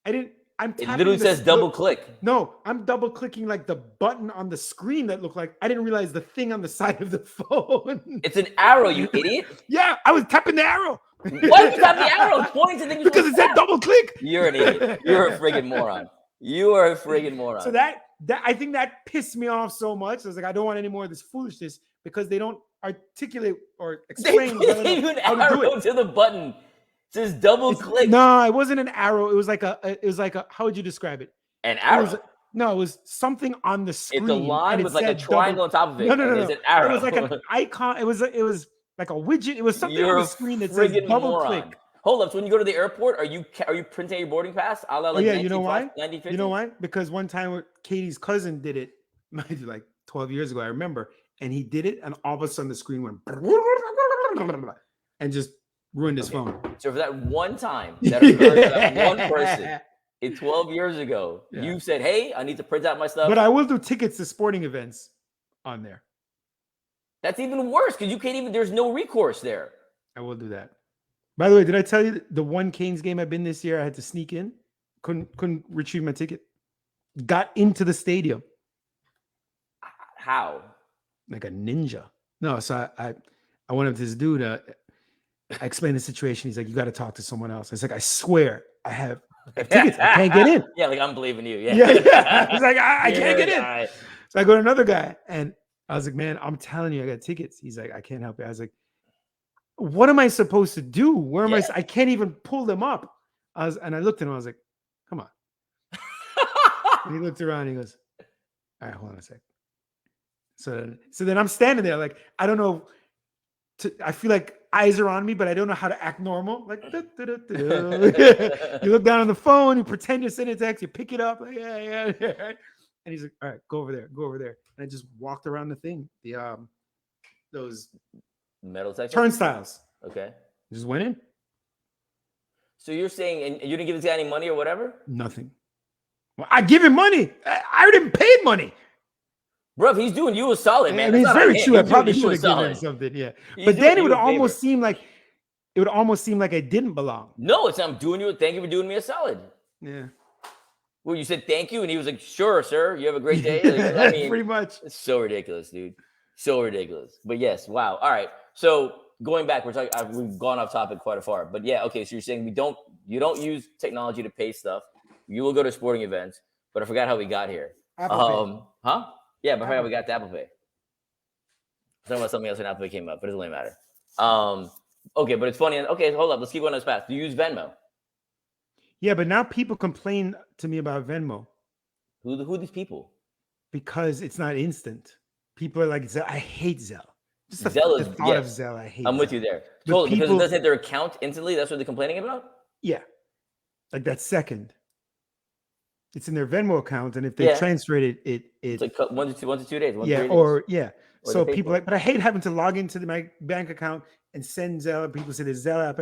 It literally says double click. No, I'm double clicking like the button on the screen that looked like I didn't realize the thing on the side of the phone. It's an arrow, you idiot. Yeah, I was tapping the arrow. Why did you tap the arrow? It's pointing to things because it said double click. You're an idiot. You're a friggin' moron. You are a friggin' moron. So that I think that pissed me off so much. I was like, I don't want any more of this foolishness because they don't articulate or explain. They gave you an arrow to the button. It says double click. No, it wasn't an arrow. It was like a. How would you describe it? An arrow. It was something on the screen. It's a line with like a triangle on top of it. No. There's an arrow. It was like an icon. It was like a widget. It was something on the screen that says double click. Hold up. So when you go to the airport, are you printing your boarding pass? You know why? You know why? Because one time Katie's cousin did it, like 12 years ago. I remember, and he did it, and all of a sudden the screen went and just ruined his phone. So for that one time that occurred to that one person, 12 years ago, you said, "Hey, I need to print out my stuff." But I will do tickets to sporting events on there. That's even worse because you can't even. There's no recourse there. I will do that. By the way, did I tell you the one Canes game I've been this year? I had to sneak in, couldn't retrieve my ticket. Got into the stadium. How? Like a ninja. No, so I went up to this dude. I explained the situation. He's like, "You got to talk to someone else." I was like, "I swear, I have tickets. I can't get in." Yeah, like I'm believing you. Yeah. He's like, I can't get in. So I go to another guy, and I was like, "Man, I'm telling you, I got tickets." He's like, "I can't help it." I was like, what am I supposed to do? Where am I can't even pull them up. I looked at him. I was like, come on. And he looked around. And he goes, all right, hold on a sec. So then I'm standing there like, I don't know. I feel like eyes are on me, but I don't know how to act normal. Like, you look down on the phone, you pretend you're sending a text, you pick it up. Like, yeah. And he's like, all right, go over there, go over there. And I just walked around the thing, those Metal section? turnstiles. Okay. Just went in. So you're saying, and you didn't give this guy any money or whatever? Nothing. Well, I give him money. I already been paid money. Bro, he's doing you a solid, man. I mean, it's very true. I probably should should have given him something. Yeah. He's But then it doing would you a almost favor. seem like I didn't belong. No, it's not. I'm doing you. Thank you for doing me a solid. Yeah. Well, you said thank you, and he was like, "Sure, sir. You have a great day." Like, I mean, pretty much. it's so ridiculous, dude. So ridiculous. But yes, wow. All right. So going back, we've gone off topic quite a far. But yeah, okay. So you're saying you don't use technology to pay stuff. You will go to sporting events. But I forgot how we got here. Apple Pay. Huh? Yeah, but I forgot how we got to Apple Pay. I was talking about something else when Apple Pay came up, but it doesn't really matter. Okay, but it's funny. Okay, hold up. Let's keep going on this path. Do you use Venmo? Yeah, but now people complain to me about Venmo Who are these people? because it's not instant. People are like, Zelle. I hate Zelle. Just the Zelle is- thought of yes. Zelle, I hate. I'm with Zelle. you there. But Totally, because it people- doesn't hit their account instantly. That's what they're complaining about? Yeah, like that second. It's in their Venmo account, and if they Yeah. transfer it, It's like 1 to 2 days. 1 to 3 yeah, days. or yeah. Or So they pay people for it. like, but I hate having to log into my bank account and send Zelle. People say the Zelle app.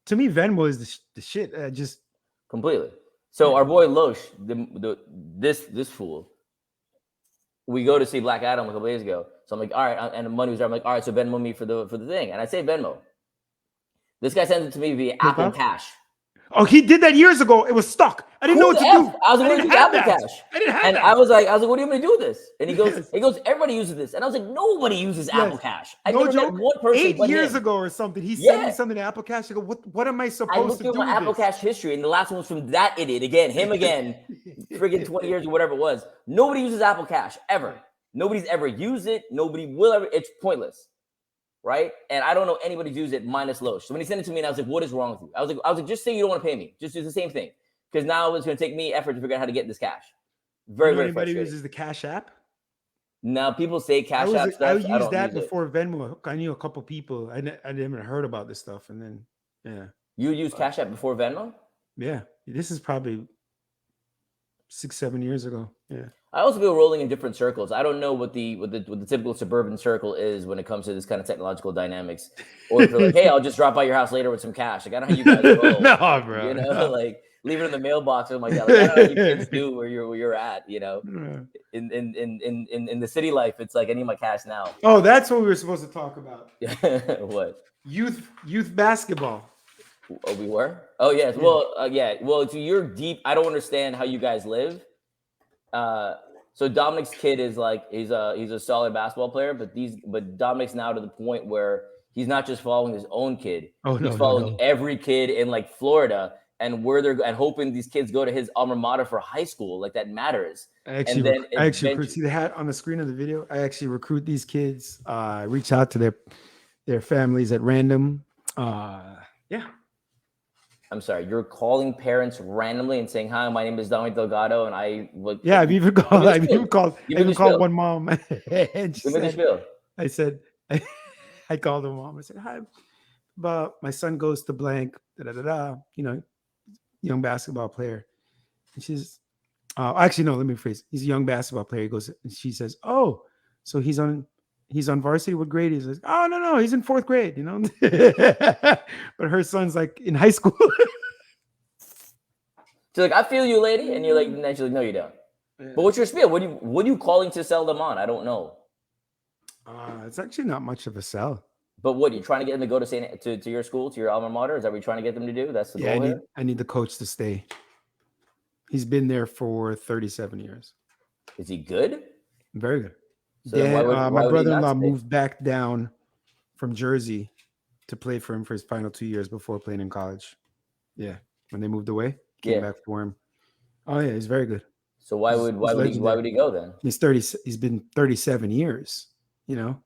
To me, Venmo is the shit. Just Completely. So our boy Loesch, this fool, we go to see Black Adam a couple days ago. So I'm like, all right, and the money was there. I'm like, all right, so Venmo me for the thing, and I say Venmo. This guy sends it to me via Apple up? Cash. oh, he did that years ago. It was stuck. I didn't know what to Who the do. F? I was like, what do you have Apple that. Cash? I didn't have And that. I was like, what do you want me to do with this? And he Yes. goes, everybody uses this. And I was like, nobody uses Apple Cash. I No never met joke. one person 8 but years him. ago or something, he sent me Yeah. something to Apple Cash. I go, what am I I supposed looked to through do? my with Apple this? Cash history, and the last one was from that idiot again, him again, friggin' 20 years or whatever it was. Nobody uses Apple Cash ever. Nobody's ever used it. Nobody will ever. It's pointless, right? And I don't know anybody's used it minus Loesch. So when he sent it to me, and I was like, "What is wrong with you?" I was like, just say you don't want to pay me. Just do the same thing, because now it's going to take me effort to figure out how to get this cash. Very, You know very anybody frustrating. uses the Cash App? Now people say Cash App I stuff. used I don't that use it. before Venmo. I knew a couple people. I never heard about this stuff, and then yeah, You use Cash App before Venmo? yeah. This is probably 6-7 years ago. Yeah. I also feel rolling in different circles. I don't know what the typical suburban circle is when it comes to this kind of technological dynamics. Or if you're like, hey, I'll just drop by your house later with some cash. Like, I don't know how you guys roll. No, bro. You know, no. like leave it in the mailbox or something like that. Like, I don't know how you kids do where you're at. You know, Yeah. in the city life, it's like I need my cash now. Oh, that's what we were supposed to talk about. What? Youth basketball. Oh, we were? Oh, yes. Well, yeah. Well, so you're deep. I don't understand how you guys live. So Dominic's kid is like he's a solid basketball player, but Dominic's now to the point where he's not just following his own kid. Oh, he's following every kid in like Florida and and hoping these kids go to his alma mater for high school. Like that matters. I actually recruit. See the hat on the screen of the video. I actually recruit these kids. Reach out to their families at random. Yeah. I'm sorry, you're calling parents randomly and saying, "Hi, my name is Dominic Delgado," and I would. Yeah, I've even called one mom. And she said, I said, I called her mom. I said, "Hi, but my son goes to blank. You know, young basketball player." And she's, actually no. Let me rephrase. He's a young basketball player. He goes, and she says, "Oh, so he's on varsity. What grade is he?" "Oh, no, he's in 4th grade, you know." But her son's like in high school. She's like, "I feel you, lady," and you're like, and she's like, "No, you don't." Yeah. But what's your spiel? What are you calling to sell them on? I don't know. It's actually not much of a sell. But what, you trying to get them to go to your school, to your alma mater? Is that what you're trying to get them to do? That's the goal here? I need the coach to stay. He's been there for 37 years. Is he good? Very good. So my brother-in-law moved back down from Jersey to play for him for his final 2 years before playing in college. Yeah, when they moved away, came back for him. Oh yeah, he's very good. So why would he go then? He's 30. He's been 37 years. You know.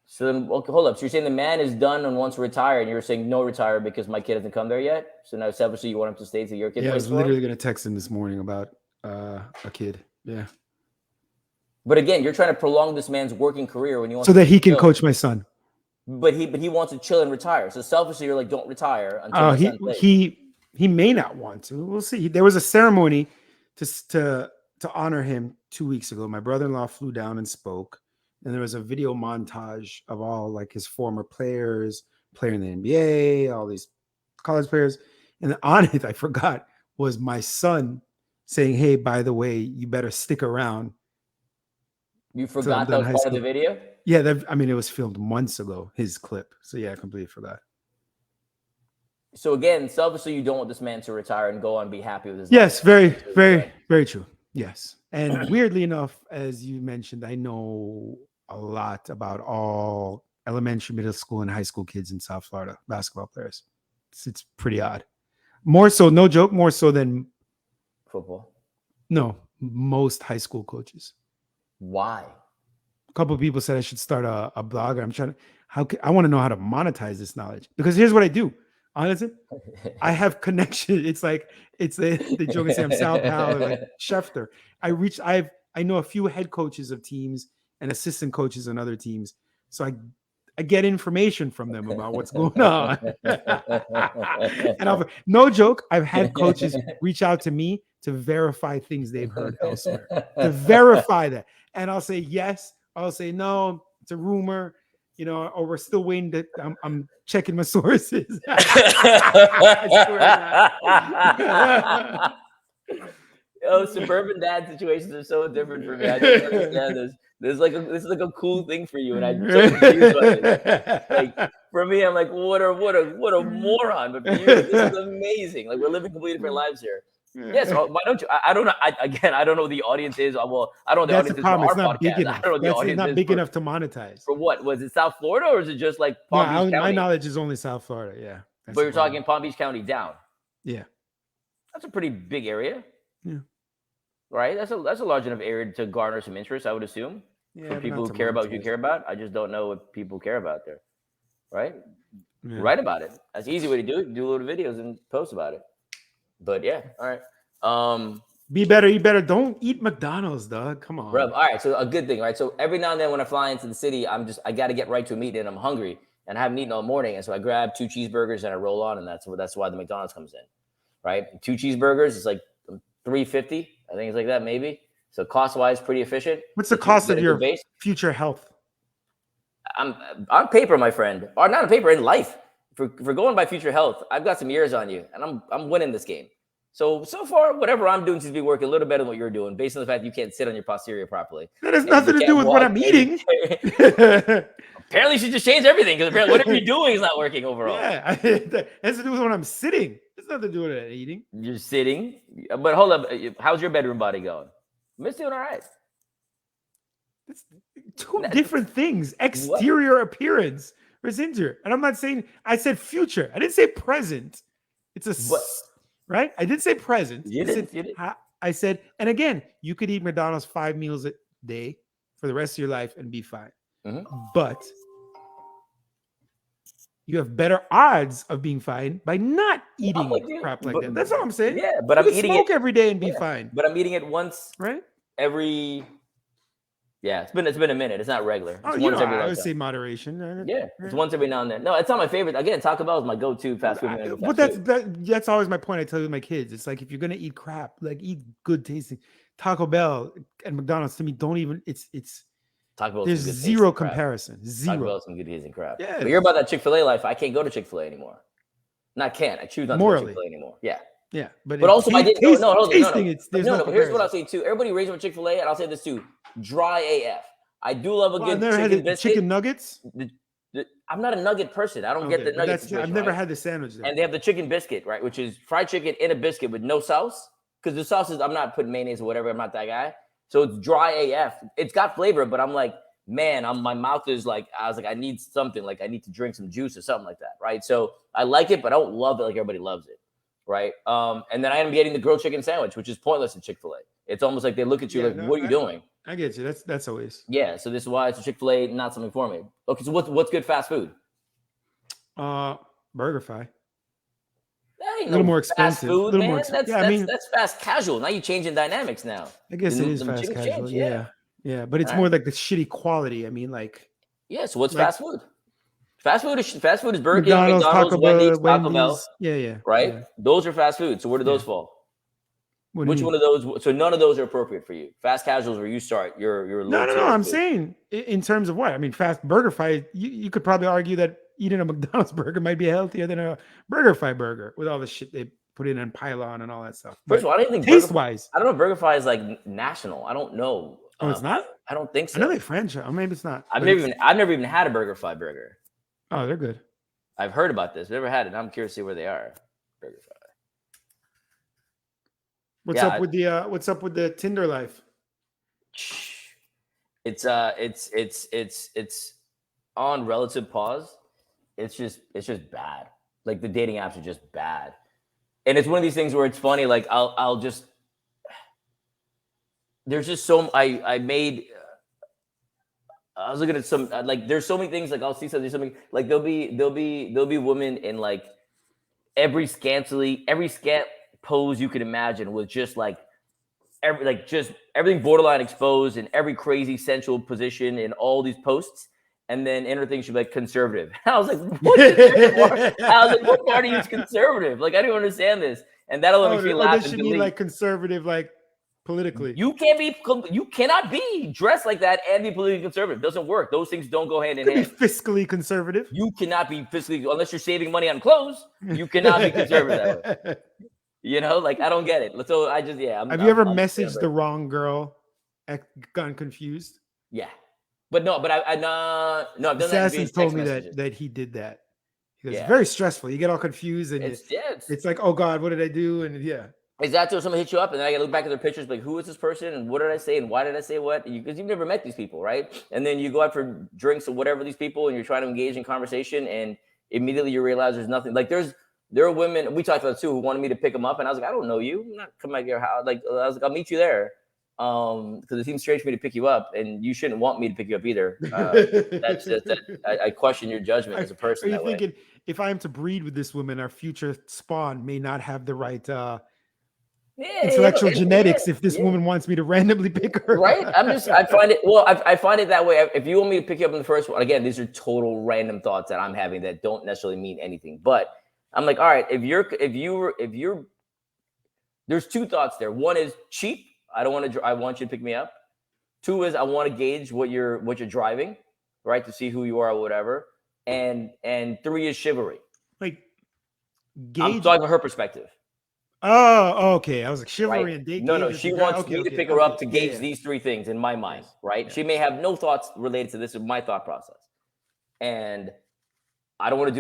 So then, okay, hold up. So you're saying the man is done and wants to retire, and you're saying no retire because my kid hasn't come there yet. So now selfishly you want him to stay till your kid. Yeah, I was literally going to text him this morning about a kid. Yeah. But again, you're trying to prolong this man's working career when you want so that he can coach my son. But he wants to chill and retire. So selfishly, you're like, don't retire until my son plays. He may not want to. We'll see. There was a ceremony to to honor him 2 weeks ago, my brother-in-law flew down and spoke, and there was a video montage of all like his former players, player in the NBA, all these college players, and on it, I forgot, was my son saying, "Hey, by the way, you better stick around." You forgot that was part of the video? Yeah, it was filmed months ago, his clip. So yeah, I completely forgot. So again, selfishly, you don't want this man to retire and go on and be happy with his life. Very, very true. Yes. And weirdly enough, as you mentioned, I know a lot about all elementary, middle school, and high school kids in South Florida, basketball players. It's pretty odd. More so, no joke, more so than football. No, most high school coaches. Why? A couple of people said I should start a blog. I want to know how to monetize this knowledge, because here's what I do. Honestly, I have connection. It's like they joke and say I'm Sal Powell or like Schefter. I know a few head coaches of teams and assistant coaches on other teams, so I get information from them about what's going on. And no joke, I've had coaches reach out to me to verify things they've heard elsewhere, to verify that, and I'll say yes, I'll say no, it's a rumor. Or we're still waiting to. I'm checking my sources. Suburban dad situations are so different for me. I don't understand this. This is like a cool thing for you, and I'm so confused by it. Like for me, I'm like, what a moron. But for you, this is amazing. Like we're living completely different lives here. Yes, why don't you? I don't know. I don't know what the audience is. Well, I don't know. That's the problem. It's not big enough. It's not big enough to monetize. For what? Was it South Florida, or is it just like Palm Beach County? My knowledge is only South Florida. Yeah. But you're talking Palm Beach County down. Yeah. That's a pretty big area. Yeah. Right. That's a large enough area to garner some interest, I would assume. Yeah, for people who care about what you care about. I just don't know what people care about there. Right. Yeah. Write about it. That's the easy way to do it. Do little videos and post about it. But yeah, all right. Be better, eat better. Don't eat McDonald's, dog. Come on. Bro, all right. So a good thing, right? So every now and then when I fly into the city, I got to get right to a meeting and I'm hungry and I haven't eaten all morning. And so I grab 2 cheeseburgers and I roll on, and that's why the McDonald's comes in, right? 2 cheeseburgers is like $3.50. I think it's like that, maybe. So cost-wise, pretty efficient. What's the cost of your future health? On paper, my friend, or not on paper, in life. For going by future health, I've got some years on you, and I'm winning this game. So far, whatever I'm doing seems to be working a little better than what you're doing, based on the fact that you can't sit on your posterior properly. That has nothing to do with what I'm eating. Apparently, you should just change everything, because apparently whatever you're doing is not working overall. Yeah, it has to do with when I'm sitting. It's nothing to do with eating. You're sitting, but hold up. How's your bedroom body going? Miss doing all right. It's 2 different things. Exterior appearance versus interior. And I'm not saying, I said future. I didn't say present. Right? I didn't say present. You did. I said, and again, you could eat McDonald's 5 meals a day for the rest of your life and be fine. Mm-hmm. But you have better odds of being fine by not eating crap like that. That's all I'm saying. Yeah, but I'm eating it every day and be fine. But I'm eating it once, right? Every. Yeah, it's been a minute. It's not regular. It's once every I would say moderation. Yeah, it's once every now and then. No, it's not my favorite. Again, Taco Bell is my go-to fast food. But that's always my point. I tell you my kids, it's like if you're gonna eat crap, like eat good tasting. Taco Bell and McDonald's to me don't even. It's Taco Bell. There's zero comparison. Zero. Taco Bell some good tasting crap. Yeah, but you're about that Chick-fil-A life. I can't go to Chick-fil-A anymore. Not can't. I choose not to go to Chick-fil-A anymore. Yeah. Yeah, but also I didn't. No. Here's what I'll say too. Everybody raised with Chick-fil-A, and I'll say this too: dry AF. I do love a good chicken biscuit. Chicken nuggets. I'm not a nugget person. I don't get the nuggets. I've never had the sandwich there. And they have the chicken biscuit, right? Which is fried chicken in a biscuit with no sauce. Because the sauce is, I'm not putting mayonnaise or whatever. I'm not that guy. So it's dry AF. It's got flavor, but I'm like, man, my mouth is like, I was like, I need something. Like I need to drink some juice or something like that, right? So I like it, but I don't love it like everybody loves it, right? And then I am getting the grilled chicken sandwich, which is pointless in Chick-fil-A. It's almost like they look at you what are you doing? I get you. That's always. Yeah. So this is why it's a Chick-fil-A, not something for me. Okay. So what's good fast food? BurgerFi. That ain't a little more expensive. Food, man. More that's fast casual. Now you're changing dynamics now. I guess it is fast casual. Yeah. But it's more like the shitty quality. I mean, like. Yeah. So what's fast food? Fast food is Burger King, McDonald's, Wendy's, Taco Bell. Yeah. Right. Yeah. Those are fast food. So where do those fall? What do Which you one mean? of those? So none of those are appropriate for you. Fast casuals where you start, you're low No, no, tier no. I'm too. saying in terms of what? I mean, fast burger fight, you could probably argue that eating a McDonald's burger might be healthier than a burger fight burger with all the shit they put in and pylon and all that stuff. First But of all, I don't think taste wise, I don't know if BurgerFi is like national. I don't know. oh, it's not? I don't think I know so. they franchise, or maybe it's not. I've But never it's, even I've never even had a BurgerFi burger. oh, they're good. I've heard about this. Never had it. And I'm curious to see where they are. BurgerFi. What's Yeah, up with the Tinder life? it's on relative pause. It's just bad. Like the dating apps are just bad. And it's one of these things where it's funny. Like I'll just, there's just so I was looking at some, like there's so many things, like I'll see something, like there'll be women in like every scant pose you could imagine with just like just everything borderline exposed and every crazy sensual position in all these posts. And then in her thing, she'd be like conservative. I was like, what party is conservative? Like, I don't understand this. And that'll let me feel laugh. Does she mean like conservative, like politically? You cannot be dressed like that and be politically conservative. It doesn't work. Those things don't go hand in hand. Be fiscally conservative. You cannot be fiscally, unless you're saving money on clothes. You cannot be conservative that way. You know, like I don't get it. So I just, yeah. Have you ever messaged the wrong girl, gotten confused? Yeah, but no, I've done Assassin's that. Told me that he did that. It's very stressful. You get all confused and it's like, oh God, what did I do? And yeah. Exactly. Someone hits you up, and then I got to look back at their pictures, like, who is this person, and what did I say, and why did I say what? Because you've never met these people, right? And then you go out for drinks or whatever these people, and you're trying to engage in conversation, and immediately you realize there's nothing. Like there are women we talked about too who wanted me to pick them up, and I was like, I don't know you. I'm not coming at your house. Like I was like, I'll meet you there, because it seems strange for me to pick you up, and you shouldn't want me to pick you up either. That's just I question your judgment as a person. Are you thinking if I am to breed with this woman, our future spawn may not have the right intellectual genetics if this woman wants me to randomly pick her? Right? I find it that way. If you want me to pick you up in the first one, again, these are total random thoughts that I'm having that don't necessarily mean anything. But I'm like, all right, if you're there's two thoughts there. One is cheap. I want you to pick me up. Two is I want to gauge what you're driving, right? To see who you are or whatever. And three is chivalry. Like I'm talking from her perspective. Oh, okay. I was like chivalry right? And date. No, she wants me to pick her up to gauge these three things in my mind, right? She may have no thoughts related to this in my thought process. And I don't want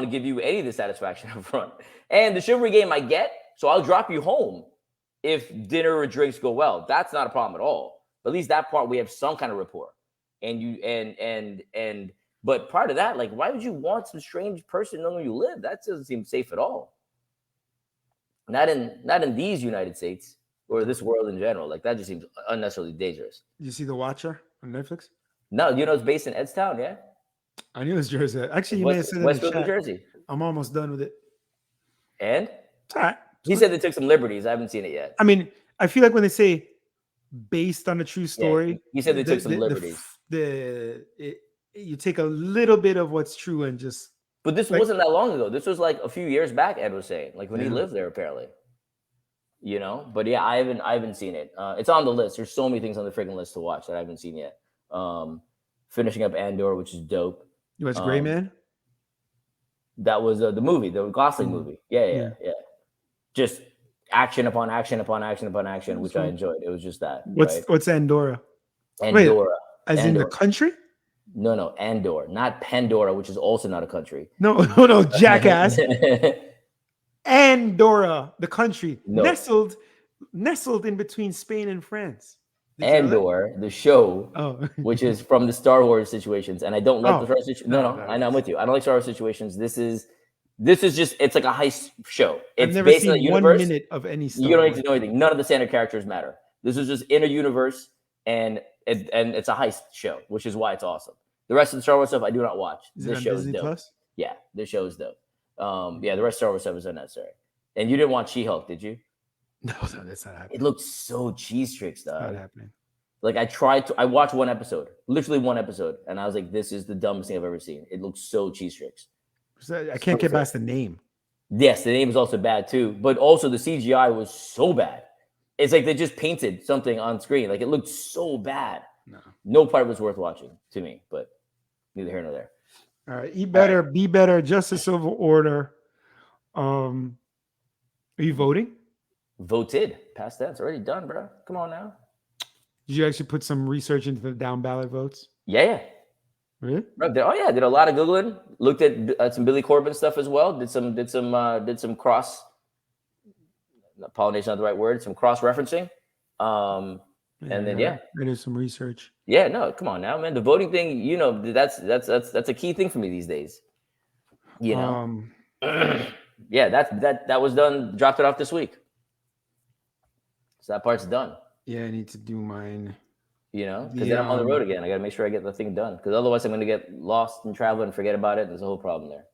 to give you any of the satisfaction up front. And the chivalry game I get, so I'll drop you home if dinner or drinks go well. That's not a problem at all. But at least that part we have some kind of rapport. But part of that, like, why would you want some strange person to know where you live? That doesn't seem safe at all. Not in these United States or this world in general. Like that just seems unnecessarily dangerous. Did you see The Watcher on Netflix? No, it's based in Edstown, yeah. I knew it was Jersey. Actually, you may have said it Westfield, New Jersey. I'm almost done with it. And it's all right. He said they took some liberties. I haven't seen it yet. I mean, I feel like when they say based on a true story, yeah, he said they took some liberties. You take a little bit of what's true and just. But this wasn't that long ago. This was like a few years back. Ed was saying, like when he lived there, apparently. But yeah, I haven't seen it. It's on the list. There's so many things on the freaking list to watch that I haven't seen yet. Finishing up Andor, which is dope. You watched Gray Man? That was the movie, the Gosling movie. Yeah. Just action upon action upon action upon action, which I enjoyed. It was just that. What's Andorra? Andorra. Wait, as in the country? No, Andor, not Pandora, which is also not a country. No, jackass. Andorra, the country, nestled in between Spain and France. Andor, the show, which is from the Star Wars situations, and I don't like the Star Wars situations. No, I know I'm with you. I don't like Star Wars situations. This is just it's like a heist show. It's I've never based seen on the universe. 1 minute of any Star You don't Wars. need to know anything. None of the standard characters matter. This is just in a universe, and it's a heist show, which is why it's awesome. The rest of the Star Wars stuff I do not watch. This show is dope. Plus? Yeah, this show is dope. The rest of Star Wars stuff is unnecessary. And you didn't watch She-Hulk, did you? No, that's not happening. It looked so cheese tricks, dog. Not happening. Like I watched one episode, literally one episode, and I was like, this is the dumbest thing I've ever seen. It looks so cheese tricks. I can't get past the name. Yes, the name is also bad too, but also the CGI was so bad. It's like they just painted something on screen. Like it looked so bad. No. No part of it was worth watching to me, but neither here nor there. All right. Eat better, be better, justice over order. Are you voting? Voted. Past that. It's already done, bro. Come on now. Did you actually put some research into the down ballot votes? Yeah. Really? Bro, did a lot of Googling. Looked at some Billy Corbin stuff as well. Did some cross pollination, not the right word, some cross referencing. And then I did some research. Yeah, no, come on now, man. The voting thing, you know, that's a key thing for me these days. You know, yeah, that was done. Dropped it off this week, so that part's done. Yeah, I need to do mine. You know, because then I'm on the road again. I got to make sure I get the thing done, because otherwise I'm going to get lost and travel and forget about it. There's a whole problem there.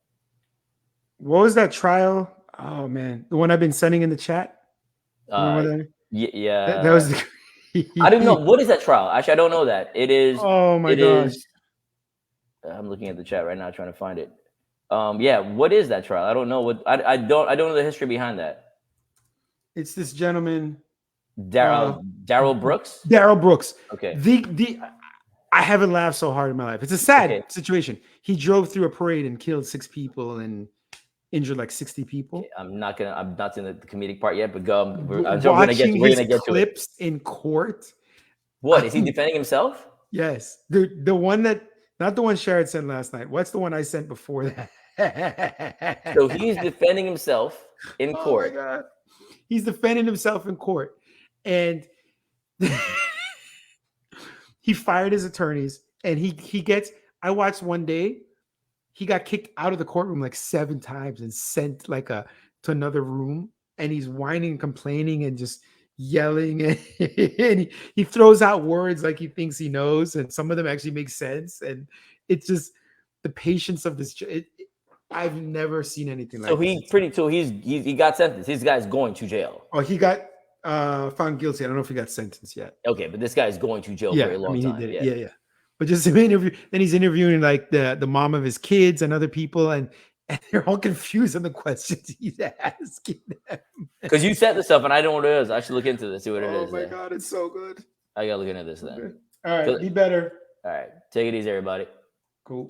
What was that trial? Oh man, the one I've been sending in the chat. Yeah, that was. I don't know, what is that trial. Actually, I don't know that. It is. Oh my gosh. I'm looking at the chat right now, trying to find it. Yeah, what is that trial? I don't know what. I don't know the history behind that. It's this gentleman, Darrell Brooks. Darrell Brooks. Okay. I haven't laughed so hard in my life. It's a sad situation. He drove through a parade and killed 6 people and injured like 60 people. Okay, I'm not in the comedic part yet, but we're gonna get clips to it. In court. What is he defending himself? Yes, the one that, not the one Sherrod sent last night. What's the one I sent before that? So he's defending himself in court. Oh my God. He's defending himself in court, and he fired his attorneys, and he gets. I watched one day. He got kicked out of the courtroom like 7 times and sent to another room, and he's whining and complaining and just yelling, and he throws out words like he thinks he knows, and some of them actually make sense, and it's just the patience of this. I've never seen anything like this. So he got sentenced. This guy's going to jail. Oh, he got found guilty. I don't know if he got sentenced yet. Okay, but this guy's going to jail for a long time. He did it. Yeah. But just an interview, then he's interviewing like the mom of his kids and other people, and they're all confused on the questions he's asking them. Because you said this stuff, and I don't know what it is. I should look into this, see what it is. Oh my God, it's so good. I gotta look into this then. Okay. All right, be better. All right, take it easy, everybody. Cool.